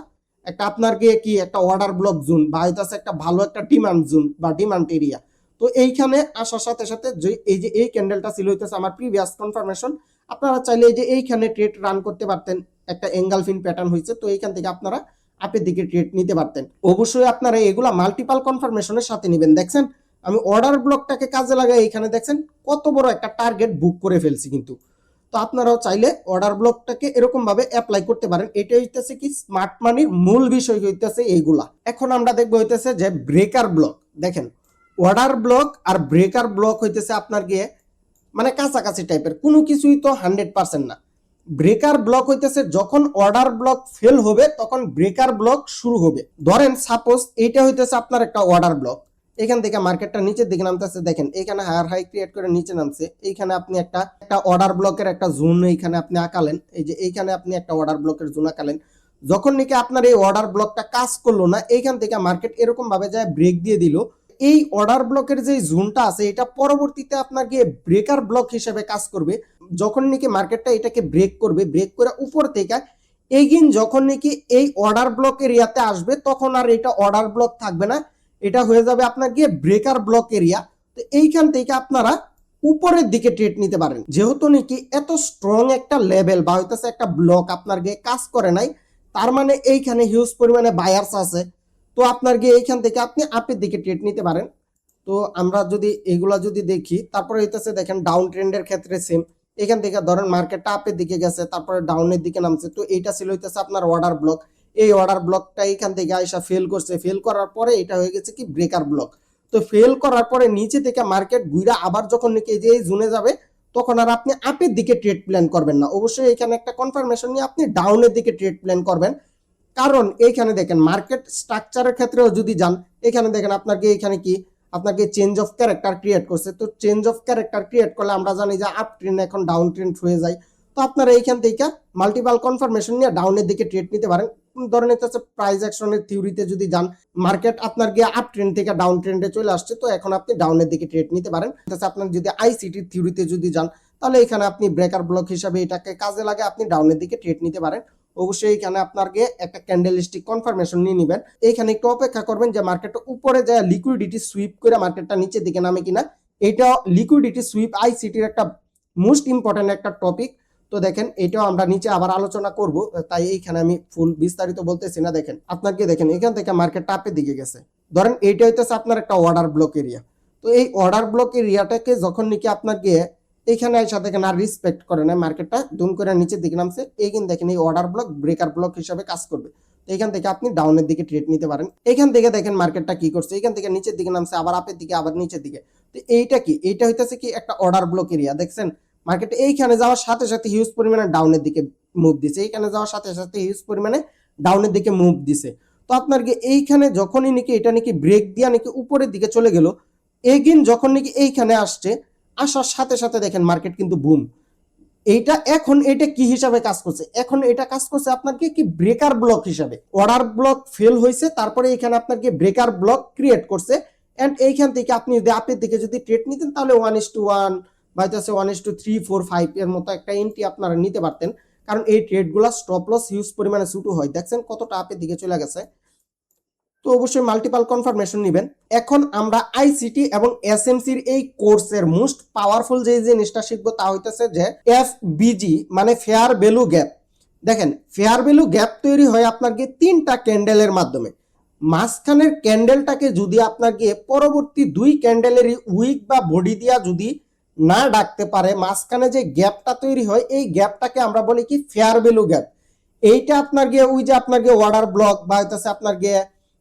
একটা আপনার গিয়ে কি একটা অর্ডার ব্লক জোন বা হইতাছে একটা ভালো একটা ডিমান্ড জোন বা ডিমান্ড এরিয়া। তো এইখানে আসার সাথে সাথে যে এই ক্যান্ডেলটা ছিল হইতাছে আমার প্রিভিয়াস কনফার্মেশন। আপনারা চাইলে এই যে এইখানে ট্রেড রান করতে পারতেন, একটা এঙ্গালফিন প্যাটার্ন হয়েছে, তো এইখান থেকে আপনারা আপের দিকে ট্রেড নিতে পারতেন। অবশ্যই আপনারা এগুলা মাল্টিপাল কনফার্মেশনের সাথে নেবেন। দেখছেন আমি অর্ডার ব্লকটাকে কাজে লাগাই, এইখানে দেখছেন কত বড় একটা টার্গেট বুক করে ফেলছি কিন্তু। তো আপনারাও চাইলে অর্ডার ব্লকটাকে এরকম ভাবে অ্যাপ্লাই করতে পারেন। এটা হইতেছে কি স্মার্ট মানির মূল বিষয় হইতেছে এইগুলা। এখন আমরা দেখবো হইতেছে যে ব্রেকার ব্লক। দেখেন অর্ডার ব্লক আর ব্রেকার ব্লক হইতেছে আপনার গিয়ে মানে কাছাকাছি টাইপের, কোনো কিছুই তো 100% না। ব্রেকার ব্লক হইতেছে যখন অর্ডার ব্লক ফেল হবে তখন ব্রেকার ব্লক শুরু হবে। ধরেন সাপোজ এইটা হইতেছে আপনার একটা অর্ডার ব্লক, এখান থেকে মার্কেটটা নিচের দিকে নামতেছে, দেখেন এখানে হায়ার হাই ক্রিয়েট করে নিচে নামছে, এইখানে আপনি একটা অর্ডার ব্লকের একটা জোন এইখানে আপনি আঁকালেন, এই যে এইখানে আপনি একটা অর্ডার ব্লকের জোন আঁকালেন। যখন নাকি আপনার এই অর্ডার ব্লকটা কাজ করলো না, এইখান থেকে মার্কেট এরকম ভাবে যায় ব্রেক দিয়ে দিল, এই অর্ডার ব্লকের যে জোনটা আছে এটা পরবর্তীতে আপনার গিয়ে ব্রেকার ব্লক হিসেবে কাজ করবে। যখন নাকি মার্কেটটা এটাকে ব্রেক করবে, ব্রেক করে উপর থেকে এগিন যখন নাকি এই অর্ডার ব্লক এরিয়াতে আসবে, তখন আর এটা অর্ডার ব্লক থাকবে না, এটা হয়ে যাবে আপনার গিয়ে ব্রেকার ব্লক এরিয়া। তো এইখান থেকে আপনারা উপরের দিকে ট্রেড নিতে পারেন। যেহেতু নাকি এত স্ট্রং একটা লেভেল বা হইতেছে একটা ব্লক আপনার গিয়ে কাজ করে নাই, তার মানে এইখানে হিউজ পরিমাণে বায়ার্স আছে। তো আপনার গিয়ে এইখান থেকে আপনি আপের দিকে ট্রেড নিতে পারেন। তো আমরা যদি এগুলা যদি দেখি, তারপরে হইতেছে দেখেন ডাউন ট্রেন্ডের ক্ষেত্রে সেম, এখান থেকে ধরেন মার্কেটটা আপের দিকে গেছে, তারপরে ডাউনের দিকে নামছে, তো এইটা ছিল হইতেছে আপনার অর্ডার ব্লক। এই অর্ডার ব্লকটা এখান থেকে আইসা ফেল করছে, ফেল করার পরে এটা হয়ে গেছে কি ব্রেকার ব্লক। তো ফেল করার পরে নিচে থেকে মার্কেট ঘুরে আবার যখন নাকি এই যে জোনে যাবে, তখন আর আপনি আপের দিকে ট্রেড প্ল্যান করবেন না, অবশ্যই এখানে একটা কনফার্মেশন নিয়ে আপনি ডাউনের দিকে ট্রেড প্ল্যান করবেন। কারণ এইখানে দেখেন মার্কেট স্ট্রাকচারের ক্ষেত্রেও যদি যান, এখানে দেখেন আপনাকে এখানে কি আপনাকে চেঞ্জ অফ ক্যারেক্টার ক্রিয়েট করছে। তো চেঞ্জ অফ ক্যারেক্টার ক্রিয়েট করলে আমরা জানি যে আপ ট্রেন্ড এখন ডাউন ট্রেন্ড হয়ে যায়। তো আপনারা এইখান থেকে মাল্টিপাল কনফার্মেশন নিয়ে ডাউনের দিকে ট্রেড নিতে পারেন। ধরেন হচ্ছে প্রাইস অ্যাকশনের থিওরিতে যদি যান, মার্কেট আপনার গিয়ে আপ ট্রেন্ড থেকে ডাউন ট্রেন্ডে চলে আসছে, তো এখন আপনি ডাউনের দিকে ট্রেড নিতে পারেন। আপনার যদি আইসিটি থিওরিতে যদি যান, তাহলে এখানে আপনি ব্রেকার ব্লক হিসাবে এটাকে কাজে লাগে আপনি ডাউনের দিকে ট্রেড নিতে পারেন। অবশ্যই এখানে আপনাকে একটা ক্যান্ডেলস্টিক কনফার্মেশন নিয়ে নেবেন। এইখানে একটু অপেক্ষা করবেন যে মার্কেটটা উপরে যায় লিকুইডিটি সুইপ করে মার্কেটটা নিচের দিকে নামে কিনা। এটা লিকুইডিটি সুইপ আইসিটির একটা মোস্ট ইম্পর্টেন্ট একটা টপিক। তো দেখেন এটাও আমরা নিচে আবার আলোচনা করব, তাই এইখানে আমি ফুল বিস্তারিত বলতেছি না। দেখেন আপনাকে দেখেন এখান থেকে মার্কেটটা আপের দিকে গেছে, ধরেন এইটা হইতেছে আপনার একটা অর্ডার ব্লক এরিয়া। তো এই অর্ডার ব্লক এরিয়াটাকে যখন নাকি আপনার গিয়ে এইখানে এসে দেখেন আর রেসপেক্ট করে না, মার্কেটটা দুম করে নিচের দিকে নামছে, এই কিন্তু দেখেন এই অর্ডার ব্লক ব্রেকার ব্লক হিসাবে কাজ করবে। তো এখান থেকে আপনি ডাউনের দিকে ট্রেড নিতে পারেন। এখান থেকে দেখেন মার্কেটটা কি করছে, এখান থেকে নিচের দিকে নামছে, আবার আপের দিকে, আবার নিচের দিকে। তো এইটা কি, এইটা হইতেছে কি একটা অর্ডার ব্লক এরিয়া। দেখছেন মার্কেট এইখানে যাওয়ার সাথে সাথে হিউজ পরিমাণে ডাউনের দিকে মুভ দিছে, এইখানে যাওয়ার সাথে সাথে হিউজ পরিমাণে ডাউনের দিকে মুভ দিছে। তো আপনার কি এইখানে যখনই নাকি এটা নাকি ব্রেক দিয়া নাকি উপরের দিকে চলে গেল, এগেইন যখন নাকি এইখানে আসছে, আসার সাথে সাথে দেখেন মার্কেট কিন্তু বুম। এইটা এখন এটা কি হিসাবে কাজ করছে, এখন এটা কাজ করছে আপনার কি ব্রেকার ব্লক হিসাবে। অর্ডার ব্লক ফেল হয়েছে, তারপরে এখানে আপনার কি ব্রেকার ব্লক ক্রিয়েট করছে। এন্ড এইখান থেকে আপনি যদি আপের দিকে যদি ট্রেড নিতেন, তাহলে 1:1 বা 1:3, 4, 5 এর মতো একটা এন্ট্রি আপনারা নিতে পারতেন, কারণ এই ট্রেডগুলো স্টপ লস হিউজ পরিমাণে শুরু হয়। দেখছেন কতটা আপের দিকে চলে গেছে। তো অবশ্যই মাল্টিপল কনফার্মেশন নেবেন। এখন আমরা আইসিটি এবং এসএমসির এই কোর্সের মোস্ট পাওয়ারফুল যে জিনিসটা শিখবো তা হইতেছে যে এফবিজি মানে ফেয়ার ভ্যালু গ্যাপ। দেখেন ফেয়ার ভ্যালু গ্যাপ তৈরি হয় আপনার গিয়ে 3টা ক্যান্ডেলের মাধ্যমে। মাঝখানের ক্যান্ডেলটাকে যদি আপনার গিয়ে পরবর্তী 2 ক্যান্ডেলের উইক বা বডি দিয়া যদি না ডাকতে পারে, মাঝখানে যে গ্যাপটা তৈরি হয় এই গ্যাপটাকে আমরা বলি কি ফেয়ার ভ্যালু গ্যাপ। এইটা আপনার গিয়ে ওই যে আপনার গিয়ে অর্ডার ব্লক বা হইতেছে আপনার গিয়ে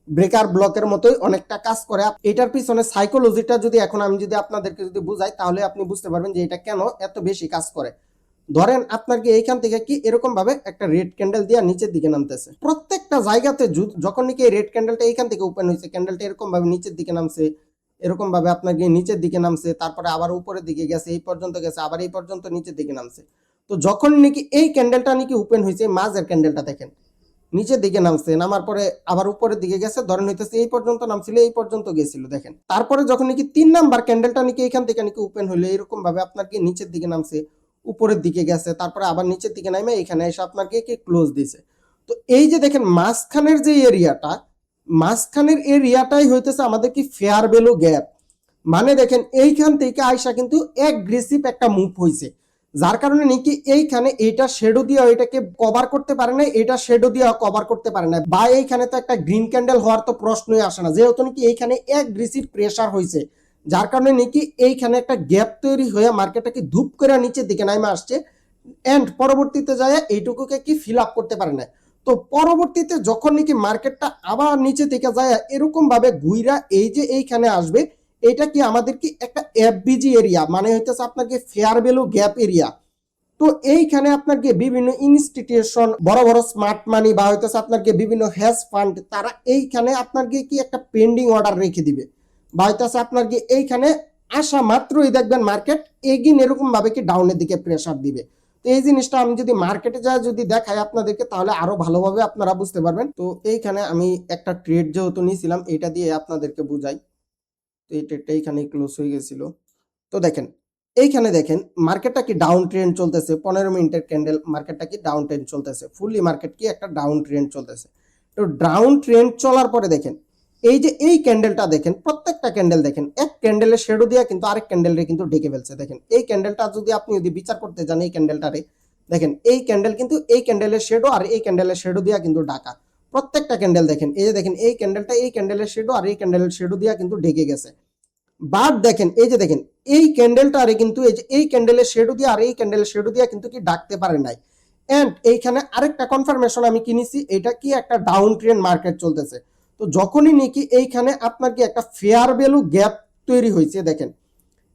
ব্রেকার ব্লকের মতোই অনেকটা কাজ করে। এটার পিছনে সাইকোলজিটা যদি এখন আমি যদি আপনাদেরকে যদি বুঝাই, তাহলে আপনি বুঝতে পারবেন যে এটা কেন এত বেশি কাজ করে। ধরেন আপনার কি এইখান থেকে কি এরকম ভাবে একটা রেড ক্যান্ডেল দিয়ে নিচের দিকে নামতেছে, প্রত্যেকটা জায়গাতে যখন নাকি রেড ক্যান্ডেলটা এইখান থেকে ওপেন হয়েছে, ক্যান্ডেলটা এরকম ভাবে নিচের দিকে নামছে, এরকম ভাবে আপনার গিয়ে নিচের দিকে নামছে, তারপরে আবার উপরের দিকে গেছে, এই পর্যন্ত গেছে, আবার এই পর্যন্ত নিচের দিকে নামছে। তো যখন নাকি এই ক্যান্ডেলটা নাকি ওপেন হয়েছে, মাঝের ক্যান্ডেলটা দেখেন নিচের দিকে নামছে, নামার পরে আবার উপরের দিকে গেছে, ধরেন হইতেছে এই পর্যন্ত নামছিল, এই পর্যন্ত গেছিল দেখেন। তারপরে যখন নাকি 3 নাম্বার ক্যান্ডেলটা নাকি এখান থেকে নাকি ওপেন হইলো, এরকম ভাবে আপনার কি নিচের দিকে নামছে, উপরের দিকে গেছে, তারপরে আবার নিচের দিকে নামে এখানে এসে আপনার কি ক্লোজ দিছে। তো এই যে দেখেন মাঝখানের যে এরিয়াটা, মাঝখানের এরিয়াটাই হইতেছে আমাদের কি ফেয়ার ভ্যালু গ্যাপ। মানে দেখেন এইখান থেকে আইসা কিন্তু অ্যাগ্রেসিভ একটা মুভ হয়েছে, যার কারণে নাকি এইখানে এটা শেডো দিয়ে এটাকে কভার করতে পারে না, এটা শেডো দিয়ে কভার করতে পারে না, বা এইখানে তো একটা গ্রিন ক্যান্ডেল হওয়ার তো প্রশ্নই আসে না, যেহেতু নাকি এইখানে অ্যাগ্রেসিভ প্রেসার হয়েছে, যার কারণে নাকি এইখানে একটা গ্যাপ তৈরি হয়ে মার্কেটটাকে ধূপ করে নিচের দিকে নামে আসছে। এন্ড পরবর্তীতে যায় এইটুকুকে কি ফিল আপ করতে পারে না। তো পরবর্তীতে যখন নাকি মার্কেটটা আবার নিচে থেকে যায় এরকম ভাবে ঘুইরা এই যে এইখানে আসবে, এটা কি আমাদের কি একটা এফবিজি এরিয়া, মানে হইতেছে আপনার কি ফেয়ার ভ্যালু গ্যাপ এরিয়া। তো এইখানে আপনার কি বিভিন্ন ইনস্টিটিউশন, বড় বড় স্মার্ট মানি বা হইতেছে আপনার কি বিভিন্ন হেজ ফান্ড, তারা এইখানে আপনার কি একটা পেন্ডিং অর্ডার রেখে দিবে, বা হইতেছে আপনার কি এইখানে আসা মাত্রই দেখবেন মার্কেট এগিন এরকম ভাবে কি ডাউনের দিকে প্রেসার দিবে। তো এই জিনিসটা আমি যদি মার্কেটে যা যদি দেখাই আপনাদেরকে, তাহলে আরো ভালোভাবে আপনারা বুঝতে পারবেন। তো এইখানে আমি একটা ট্রেড যেহেতু নিয়েছিলাম, এটা দিয়ে আপনাদেরকে বুঝাই। তো এই ট্রেডটা এইখানে ক্লোজ হয়ে গেছিল। তো দেখেন এইখানে দেখেন মার্কেটটা কি ডাউন ট্রেন্ড চলতেছে, 15 মিনিটের ক্যান্ডেল, মার্কেটটা কি ডাউন ট্রেন্ড চলতেছে, ফুললি মার্কেট কি একটা ডাউন ট্রেন্ড চলতেছে। তো ডাউন ট্রেন্ড চলার পরে দেখেন এই যে এই ক্যান্ডেলটা দেখেন, প্রত্যেকটা ক্যান্ডেল দেখেন এক ক্যান্ডেলের শেডো দিয়ে কিন্তু আরেক ক্যান্ডেলরে কিন্তু ঢেকে ফেলছে। দেখেন এই ক্যান্ডেলটা যদি আপনি যদি বিচার করতে যান, এই ক্যান্ডেলটারে দেখেন, এই ক্যান্ডেল কিন্তু এই ক্যান্ডেলের শেডো আর এই ক্যান্ডেলের শেডো দিয়া কিন্তু ঢাকা। প্রত্যেকটা ক্যান্ডেল দেখেন, এই যে দেখেন এই ক্যান্ডেলটা এই ক্যান্ডেলের শেডো আর এই ক্যান্ডেলের শেডো দিয়া কিন্তু ঢেকে গেছে। বাট দেখেন এই যে দেখেন এই ক্যান্ডেলটা আরে কিন্তু এই যে এই ক্যান্ডেলের শেডো দিয়ে আর এই ক্যান্ডেলের শেডো দিয়ে কিন্তু কি ডাকতে পারে নাই। এন্ড এইখানে আরেকটা কনফার্মেশন আমি কিনেছি, এটা কি একটা ডাউন ট্রেন্ড মার্কেট চলতেছে। তো যখনই নাকি এইখানে আপনার কি একটা ফেয়ার ভ্যালু গ্যাপ তৈরি হয়েছে, দেখেন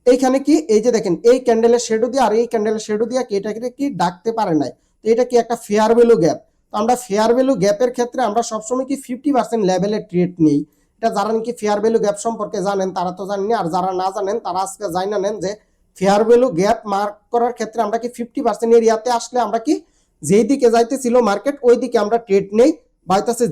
এইখানে কি এই যে দেখেন এই ক্যান্ডেলের শেডো দিয়ে আর এই ক্যান্ডেলের শেডো দিয়ে কি এটাকে কি ডাকতে পারে নাই। তো এটা কি একটা ফেয়ার ভ্যালু গ্যাপ। তো আমরা ফেয়ার ভ্যালু গ্যাপের ক্ষেত্রে আমরা সবসময় কি 50% লেভেলে ট্রেড নেই। এটা যারা নাকি ফেয়ার ভ্যালু গ্যাপ সম্পর্কে জানেন তারা তো জানেন, আর যারা না জানেন তারা আজকে জানা নেন যে ফেয়ার ভ্যালু গ্যাপ মার্ক করার ক্ষেত্রে আমরা কি 50% এরিয়াতে আসলে আমরা কি যেই দিকে যাইতেছিল মার্কেট ওই দিকে আমরা ট্রেড নেই, বা হইতেছে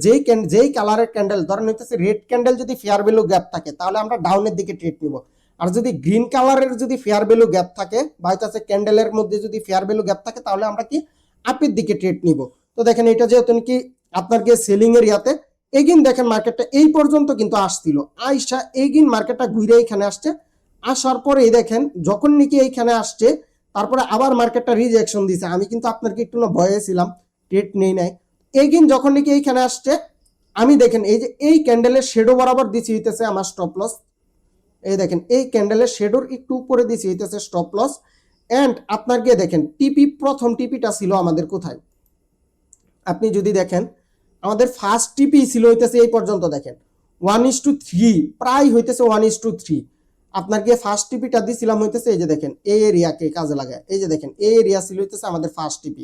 যেই কালারের ক্যান্ডেল, ধরেন হইতেছে রেড ক্যান্ডেল যদি ফেয়ার ভ্যালু গ্যাপ থাকে তাহলে আমরা ডাউনের দিকে ট্রেড নিব। আর যদি গ্রিন কালারের যদি ফেয়ার ভ্যালু গ্যাপ থাকে বা হইতেছে ক্যান্ডেলের মধ্যে যদি ফেয়ার ভ্যালু গ্যাপ থাকে তাহলে আমরা কি আপের দিকে ট্রেড নিব। তো দেখেন এটা যেহেতু কি আপনার গিয়ে সেলিং এর ইয়াতে এগিন দেখেন মার্কেটটা এই পর্যন্ত কিন্তু আসছিল, আইসা এগিন মার্কেটটা ঘুরে এখানে আসছে, আসার পরে দেখেন যখন নাকি এইখানে আসছে তারপরে আবার মার্কেটটা রিজেকশন দিছে। আমি কিন্তু আপনাকে একটু না ভয়ে ছিলাম, ট্রেড নেই নাই। এগিন যখন নাকি এইখানে আসছে আমি দেখেন এই যে এই ক্যান্ডেলের শেডো বরাবর দিছি হইতেছে আমার স্টপ লস। এই দেখেন এই ক্যান্ডেলের শেডোর একটু উপরে দিছি হইতেছে স্টপ লস। এন্ড আপনার গিয়ে দেখেন টিপি, প্রথম টিপিটা ছিল আমাদের কোথায়, আপনি যদি দেখেন আমাদের ফার্স্ট টিপি ছিল হইতেছে এই পর্যন্ত, দেখেন 1:3, প্রায় হইতেছে 1:3। আপনার গিয়ে ফার্স্ট টিপিটা দিছিলাম হইতেছে এই যে দেখেন এই এরিয়াকে কাজে লাগায়, এই যে দেখেন এই এরিয়া ছিল হইতেছে আমাদের ফার্স্ট টিপি,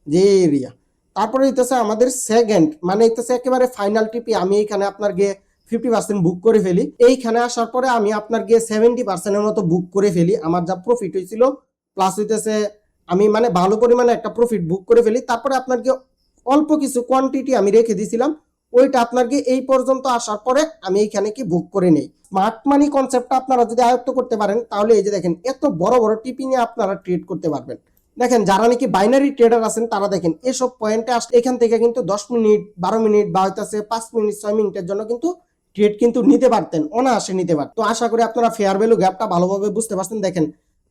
যে এরিয়া। তারপরে হইতেছে আমাদের সেকেন্ড, মানে হইতেছে একেবারে ফাইনাল টিপি, আমি এখানে আপনার গিয়ে 50% বুক করে ফেলি। এইখানে আসার পরে আমি আপনার গিয়ে 70%-এর মতো বুক করে ফেলি। আমার যা প্রফিট হয়েছিল প্লাস হইতেছে আমি মানে ভালো পরিমাণে একটা প্রফিট বুক করে ফেলি। তারপরে আপনার গিয়ে অল্প কিছু কোয়ান্টিটি আমি রেখে দিয়েছিলাম, ওইটা আপনাকে এই পর্যন্ত আসার পরে আমি এইখানে কি বুক করে নেই। স্মার্ট মানি কনসেপ্টটা আপনারা যদি আয়ত্ত করতে পারেন তাহলে এই যে দেখেন এত বড় বড় টিপি নিয়ে আপনারা ট্রেড করতে পারবেন। দেখেন যারা নাকি বাইনারি ট্রেডার আছেন তারা দেখেন এসব পয়েন্টে আসলে এখান থেকে কিন্তু 10 মিনিট 12 মিনিট বা হইতাছে 5 মিনিট 6 মিনিটের জন্য কিন্তু ট্রেড কিন্তু নিতে পারতেন, অনায়াসে নিতে পারতেন। তো আশা করি আপনারা ফেয়ার ভ্যালু গ্যাপটা ভালোভাবে বুঝতে পারছেন। দেখেন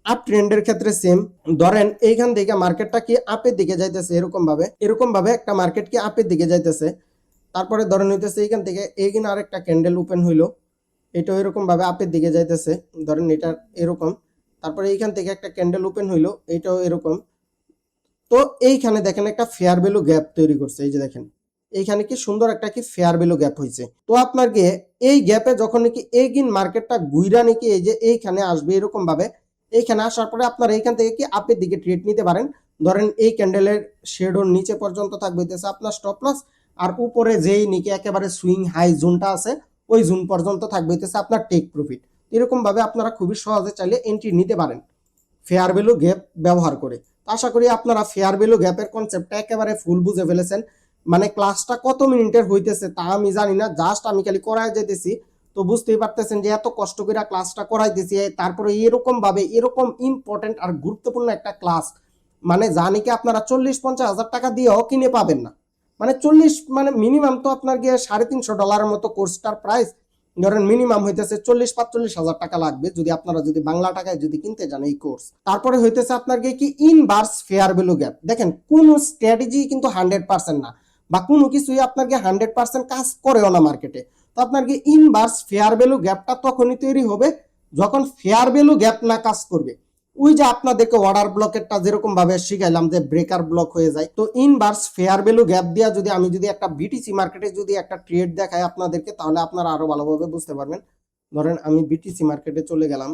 আপ ট্রেন্ডের ক্ষেত্রে সেম, ধরেন এইখান থেকে মার্কেটটা কি আপের দিকে যাইতেছে, এরকম ভাবে একটা মার্কেট কি আপের দিকে যাইতেছে। তারপরে ধরেন হইতেছে এইখান থেকে এইখানে আরেকটা ক্যান্ডেল ওপেন হইলো, এটাও এরকম ভাবে আপের দিকে যাইতেছে, ধরেন এটা এরকম। তারপরে এইখান থেকে একটা ক্যান্ডেল ওপেন হইলো, এটাও এরকম। তো এইখানে দেখেন একটা ফেয়ার ভ্যালু গ্যাপ তৈরি করছে, এই যে দেখেন এইখানে কি সুন্দর একটা কি ফেয়ার ভ্যালু গ্যাপ হয়েছে। তো আপনার গিয়ে এই গ্যাপে যখন নাকি এইগিন মার্কেটটা গুইরা নাকি এই যে এইখানে আসবে এরকম ভাবে, এইখানে আসার পরে আপনার এইখান থেকে কি আপের দিকে ট্রেড নিতে পারেন। ধরেন এই ক্যান্ডেলের শেডোর নিচে পর্যন্ত থাকবে হইতেছে আপনার স্টপ লস, আর উপরে যেই নাকি একেবারে সুইং হাই জোনটা আছে ওই জোন পর্যন্ত থাকবে হইতেছে আপনার টেক প্রফিট। এরকম ভাবে আপনারা খুবই সহজে চাইলে এন্ট্রি নিতে পারেন ফেয়ার ভ্যালু গ্যাপ ব্যবহার করে। আশা করি আপনারা ফেয়ার ভ্যালু গ্যাপের কনসেপ্টটা একেবারে ফুল বুঝে ফেলেছেন। মানে ক্লাসটা কত মিনিটের হইতেছে তা আমি জানি না, জাস্ট আমি খালি করাই যেতেছি। তো বুঝতেই পারতেছেন যে এত কষ্ট করে ক্লাসটা করাইতেছি, তারপরে এরকম ভাবে এরকম ইম্পর্টেন্ট আর গুরুত্বপূর্ণ একটা ক্লাস মানে জানি কি আপনারা 40-50 হাজার টাকা দিয়েও কিনে পাবেন না। মানে 40 মানে মিনিমাম তো আপনার গিয়ে $350 মতো কোর্সটার প্রাইস, ধরেন মিনিমাম হইতেছে 40-45 হাজার টাকা লাগবে যদি আপনারা যদি বাংলা টাকায় যদি কিনতে যান এই কোর্স। তারপরে হইতেছে আপনার কি ইনভার্স ফেয়ার ভ্যালু গ্যাপ। দেখেন কোন স্ট্র্যাটেজি কিন্তু 100% না, বা কোনো কিছুই আপনাকে 100% কাজ করেও না মার্কেটে। তো আপনার কি ইনভার্স ফেয়ার ভ্যালু গ্যাপটা তখনই তৈরি হবে যখন ফেয়ার ভ্যালু গ্যাপ না কাজ করবে। ওই যে আপনাদেরকে অর্ডার ব্লকেরটা যেরকম ভাবে শিখাইলাম যে ব্রেকার ব্লক হয়ে যায়, তো ইনভার্স ফেয়ার ভ্যালু গ্যাপ দিয়া যদি আমি যদি একটা বিটিসি মার্কেটে যদি একটা ট্রেড দেখাই আপনাদেরকে তাহলে আপনারা আরো ভালোভাবে বুঝতে পারবেন। ধরেন আমি বিটিসি মার্কেটে চলে গেলাম,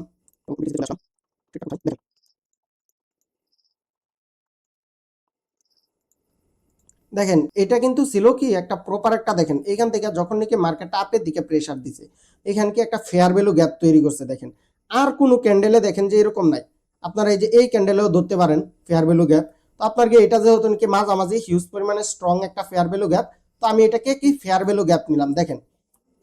দেখেন এটা কিন্তু ছিল কি একটা প্রপার একটা, দেখেন এখান থেকে যখন নাকি মার্কেটটা আপের দিকে প্রেসার দিছে এখান কি একটা ফেয়ার ভ্যালু গ্যাপ তৈরি করছে। দেখেন আর কোনো ক্যান্ডেলে দেখেন যে এরকম নাই, আপনারা এই যে এই ক্যান্ডেলেও ধরতে পারেন ফেয়ার ভ্যালু গ্যাপ। তো আপনার কি এটা যেহেতু নাকি মাঝামাঝি হিউজ পরিমাণে স্ট্রং একটা ফেয়ার ভ্যালু গ্যাপ, তো আমি এটাকে কি ফেয়ার ভ্যালু গ্যাপ নিলাম। দেখেন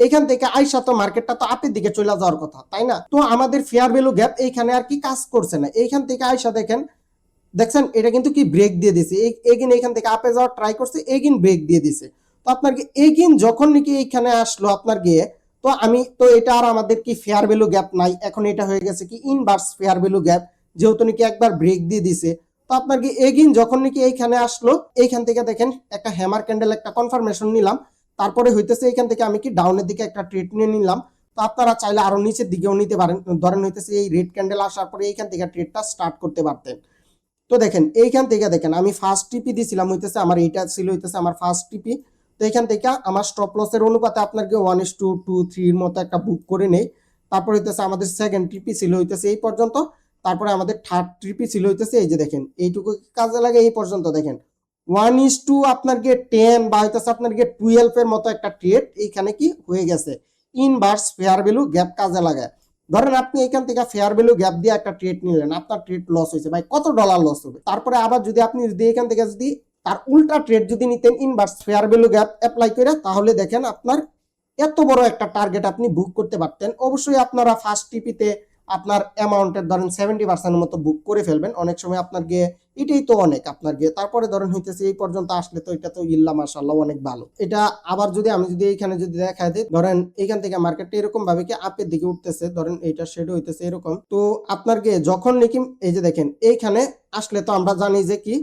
এখান থেকে আইসা তো মার্কেটটা তো আপের দিকে চলে যাওয়ার কথা তাই না, তো আমাদের ফেয়ার ভ্যালু গ্যাপ এইখানে আর কি কাজ করছে না। এইখান থেকে আইসা দেখেন দেখছেন এটা কিন্তু কি ব্রেক দিয়ে দিছে, এগিন এখান থেকে আপে যাওয়ার ট্রাই করছে, এগিন ব্রেক দিয়ে দিছে। তো আপনার কি এগিন যখন নাকি এইখানে আসলো আপনার গিয়ে, তো আমি তো এটা আর আমাদের কি ফেয়ার ভ্যালু গ্যাপ নাই, এখন এটা হয়ে গেছে কি ইনভার্স ফেয়ার ভ্যালু গ্যাপ, যেহেতু নাকি একবার ব্রেক দিয়ে দিছে। তো আপনার কি এগিন যখন নাকি এইখানে আসলো এইখান থেকে দেখেন একটা হ্যামার ক্যান্ডেল একটা কনফার্মেশন নিলাম, তারপরে হইতেছে এইখান থেকে আমি কি ডাউনের দিকে একটা ট্রেড নিয়ে নিলাম। তো আপনারা চাইলে আরো নিচের দিকেও নিতে পারেন, ধরেন হইতেছে এই রেড ক্যান্ডেল আসার পরে এইখান থেকে ট্রেডটা স্টার্ট করতে পারতেন। তো দেখেন এইখান থেকে দেখেন আমি ফার্স্ট টিপি দিছিলাম হইতেছে আমার এইটা ছিল হইতেছে আমার ফার্স্ট টিপি। তো এখান থেকে আমার স্টপ লসের অনুপাতে আপনাকে 1:2-3 মতো একটা বুক করে নেই। তারপর হইতেছে আমাদের সেকেন্ড টিপি ছিল হইতেছে এই পর্যন্ত, তারপরে আমাদের থার্ড টিপি ছিল হইতেছে এই যে দেখেন এইটুকু কাজে লাগে এই পর্যন্ত। দেখেন 1:2 আপনার গিয়ে 10 বা হইতেছে আপনার গিয়ে 12 এর মতো একটা ট্রেড এইখানে কি হয়ে গেছে, ইনভার্স ফেয়ার ভ্যালু গ্যাপ কাজে লাগায়। ধরেন আপনি এখান থেকে ফেয়ার ভ্যালু গ্যাপ দিয়ে একটা ট্রেড নিলেন, আপনার ট্রেড লস হয়েছে, ভাই কত ডলার লস হবে। তারপরে আবার যদি আপনি যদি এখান থেকে যদি তার উল্টা ট্রেড যদি নিতেন inverse fair value gap apply করে, তাহলে দেখেন আপনার এত বড় একটা টার্গেট আপনি বুক করতে পারতেন। অবশ্যই আপনারা ফার্স্ট টিপিতে আপনার অ্যামাউন্টের ধরেন 70% মতো বুক করে ফেলবেন। অনেক সময় আপনার গিয়ে এটাই তো অনেক আপনার গিয়ে, তারপরে ধরেন হইতেছে এই পর্যন্ত আসলে তো এটা তো ইল্লা মাশাআল্লাহ অনেক ভালো। এটা আবার যদি আমি যদি এইখানে যদি দেখাই দিই, ধরেন এইখান থেকে মার্কেটটা এরকম ভাবে কি আপের দিকে উঠতেছে, ধরেন এইটা শেডো হইতেছে এরকম। তো আপনার গিয়ে যখন নাকি এই যে দেখেন এইখানে আসলে তো আমরা জানি যে কি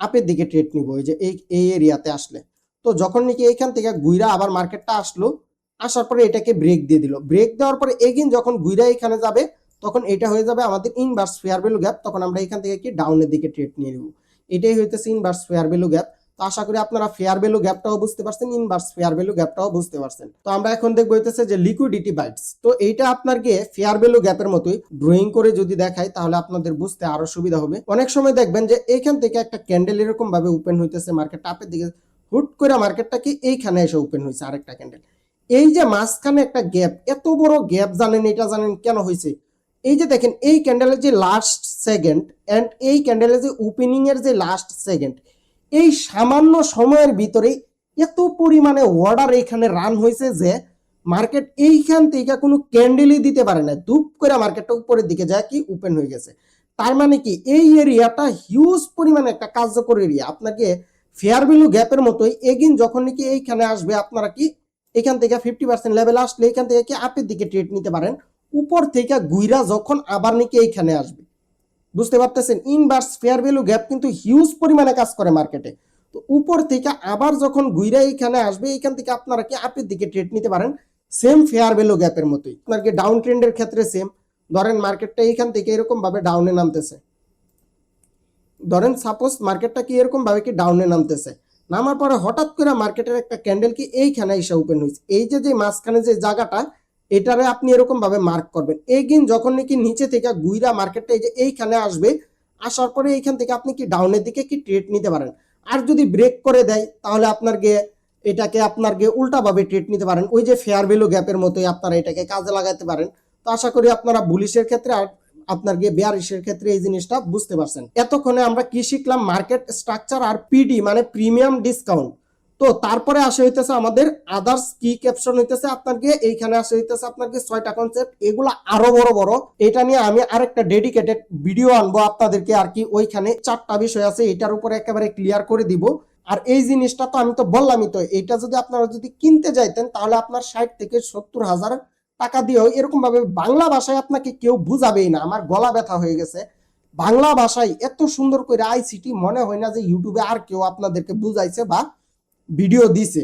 আপের দিকে ট্রেড নিব, এই যে এই এরিয়াতে আসলে। তো যখন নাকি এইখান থেকে ঘুরা আবার মার্কেটটা আসলো, আসার পরে এটাকে ব্রেক দিয়ে দিল, ব্রেক দেওয়ার পরে এগেইন যখন ঘুরা এখানে যাবে, তখন এটা হয়ে যাবে আমাদের ইনভার্স ফেয়ার ভ্যালু গ্যাপ। তখন আমরা এখান থেকে কি ডাউনের দিকে ট্রেড নিয়ে নিব। এটাই হইতেছে ইনভার্স ফেয়ার ভ্যালু গ্যাপ। তো আশা করি আপনারা ফেয়ার ভ্যালু গ্যাপটাও বুঝতে পারছেন, ইনভার্স ফেয়ার ভ্যালু গ্যাপটাও বুঝতে পারছেন। তো আমরা এখন দেখবো হইতেছে যে লিকুইডিটি বাইটস। তো এইটা আপনার গিয়ে ফেয়ার ভ্যালু গ্যাপের মতোই ড্রয়িং করে যদি দেখাই, তাহলে আপনাদের বুঝতে আরো সুবিধা হবে। অনেক সময় দেখবেন যে এইখান থেকে একটা ক্যান্ডেল এরকম ভাবে ওপেন হইতেছে, মার্কেট আপের দিকে হুট করে মার্কেটটা কি এইখানে এসে ওপেন হয়েছে আরেকটা ক্যান্ডেল। এই যে মাঝখানে একটা গ্যাপ, এত বড় গ্যাপ জানেন এটা জানেন কেন হয়েছে? এই যে দেখেন এই ক্যান্ডেলের যে লাস্ট সেকেন্ড এন্ড এই ক্যান্ডেলের যে ওপেনিং এর যে লাস্ট সেকেন্ড, এই সামান্য সময়ের ভিতরে এত পরিমাণে অর্ডার এখানে রান হয়েছে যে মার্কেট এইখান থেকে কোনো ক্যান্ডেলই দিতে পারে না, ধূপ করে মার্কেটটা উপরের দিকে যায় কি ওপেন হয়ে গেছে। তার মানে কি এই এরিয়াটা হিউজ পরিমাণে একটা কার্যকর এরিয়া। আপনাকে ফেয়ার ভ্যালু গ্যাপের মতোই এগিন যখন নাকি এইখানে আসবে, আপনারা কি এখান থেকে 50% লেভেল আসলে এখান থেকে কি আপের দিকে ট্রেড নিতে পারেন। উপর থেকে গুইরা যখন আবার নাকি এইখানে আসবে, বুঝতে পারতেছেন ইনভার্স ফেয়ার ভ্যালু গ্যাপ কিন্তু হিউজ পরিমাণে কাজ করে মার্কেটে। তো উপর থেকে আবার যখন গুইরা এইখানে আসবে, এইখান থেকে আপনারা কি আপের দিকে ট্রেড নিতে পারেন সেম ফেয়ার ভ্যালু গ্যাপের মতোই। আপনার কি ডাউন ট্রেন্ডের ক্ষেত্রে সেম, ধরেন মার্কেটটা এইখান থেকে এরকম ভাবে ডাউনে নামতেছে, ধরেন সাপোজ মার্কেটটা কি এরকম ভাবে কি ডাউনে নামতেছে, নামার পরে হঠাৎ করে মার্কেটের একটা ক্যান্ডেল কি এইখানে এসে ওপেন হয়েছে। এই যে মাঝখানে যে জায়গাটা, এটারে আপনি এরকম ভাবে মার্ক করবেন। এগিন যখন নাকি নিচে থেকে গুইরা মার্কেটটা এই যে এইখানে আসবে, আসার পরে এইখান থেকে আপনি কি ডাউনের দিকে কি ট্রেড নিতে পারেন। আর যদি ব্রেক করে দেয়, তাহলে আপনার গিয়ে এটাকে আপনার গিয়ে উল্টা ভাবে ট্রেড নিতে পারেন, ওই যে ফেয়ার ভ্যালু গ্যাপের মতোই আপনারা এটাকে কাজে লাগাতে পারেন। তো আশা করি আপনারা বুলিশের ক্ষেত্রে আর আপনার গিয়ে বেয়ারিশের ক্ষেত্রে এই জিনিসটা বুঝতে পারছেন। এতক্ষণে আমরা কি শিখলাম, মার্কেট স্ট্রাকচার আর পিডি মানে প্রিমিয়াম ডিসকাউন্ট। তো তারপরে আসে হইতেছে আমাদের আদার্স কি ক্যাপশন হইতেছে আপনার গিয়ে এইখানে আসে হইতেছে আপনার গিয়ে 6টা কনসেপ্ট, এগুলো আরো বড় বড়। এটা নিয়ে আমি আরেকটা ডেডিকেটেড ভিডিও আনবো আপনাদেরকে আর কি, ওইখানে 4টা বিষয় আছে, এটার উপরে একেবারে ক্লিয়ার করে দিব। আর এই জিনিসটা তো আমি তো বললামই, তো এটা যদি আপনারা যদি কিনতে যাইতেন, তাহলে আপনার 60 থেকে 70,000 টাকা দিয়েও এরকম ভাবে বাংলা ভাষায় আপনাকে কেউ বুঝাবেই না। আমার গলা ব্যথা হয়ে গেছে, বাংলা ভাষায় এত সুন্দর করে আইসিটি মনে হয় না যে ইউটিউবে আর কেউ আপনাদেরকে বুঝাইছে বা ভিডিও দিছে।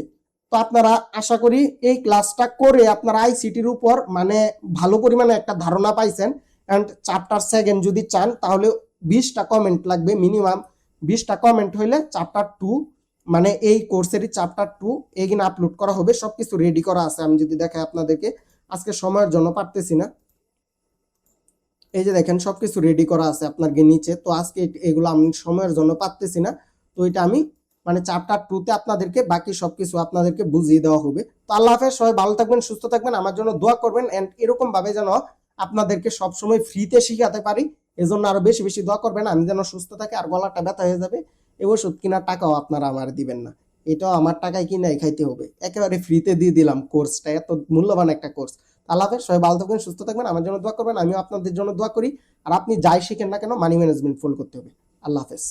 তো আপনারা আশা করি এই ক্লাসটা করে আপনারা আইসিটির উপর মানে ভালো পরিমাণে একটা ধারণা পাইছেন। অ্যান্ড চ্যাপ্টার 2 যদি চান, তাহলে 20টা কমেন্ট লাগবে মিনিমাম। 20টা কমেন্ট হইলে চ্যাপ্টার 2 মানে এই কোর্সেরই চ্যাপ্টার 2 এগিয়ে আপলোড করা হবে। সবকিছু রেডি করা আছে, আমি যদি দেখাই আপনাদেরকে, আজকে সময়ের জন্য পারতেছি না। এই যে দেখেন সবকিছু রেডি করা আছে আপনার নিচে। তো আজকে এগুলো আমি সময়ের জন্য পারতেছি না, তো এটা আমি মানে চ্যাপ্টার 2 তে আপনাদেরকে বাকি সবকিছু আপনাদেরকে বুঝিয়ে দেওয়া হবে। তো আল্লাহ হাফেজ, সবাই ভালো থাকবেন, সুস্থ থাকবেন, আমার জন্য দোয়া করবেন। এন্ড এরকম ভাবে যেন আপনাদেরকে সবসময় ফ্রিতে শিখাতে পারি, এজন্য আরো বেশি বেশি দোয়া করবেন। আমি যেন সুস্থ থাকি, আর গলাটা ব্যথা হয়ে যাবে এই ওষুধ কেনার টাকাও আপনারা আমার দিবেন না, এটাও আমার টাকায় কিনে খাইতে হবে। একেবারে ফ্রিতে দিয়ে দিলাম কোর্সটা, এত মূল্যবান একটা কোর্স। আল্লাহ হাফেজ, সবাই ভালো থাকবেন, সুস্থ থাকবেন, আমার জন্য দোয়া করবেন, আমিও আপনাদের জন্য দোয়া করি। আর আপনি যাই শিখেন না কেন, মানি ম্যানেজমেন্ট ফলো করতে হবে। আল্লাহ হাফেজ।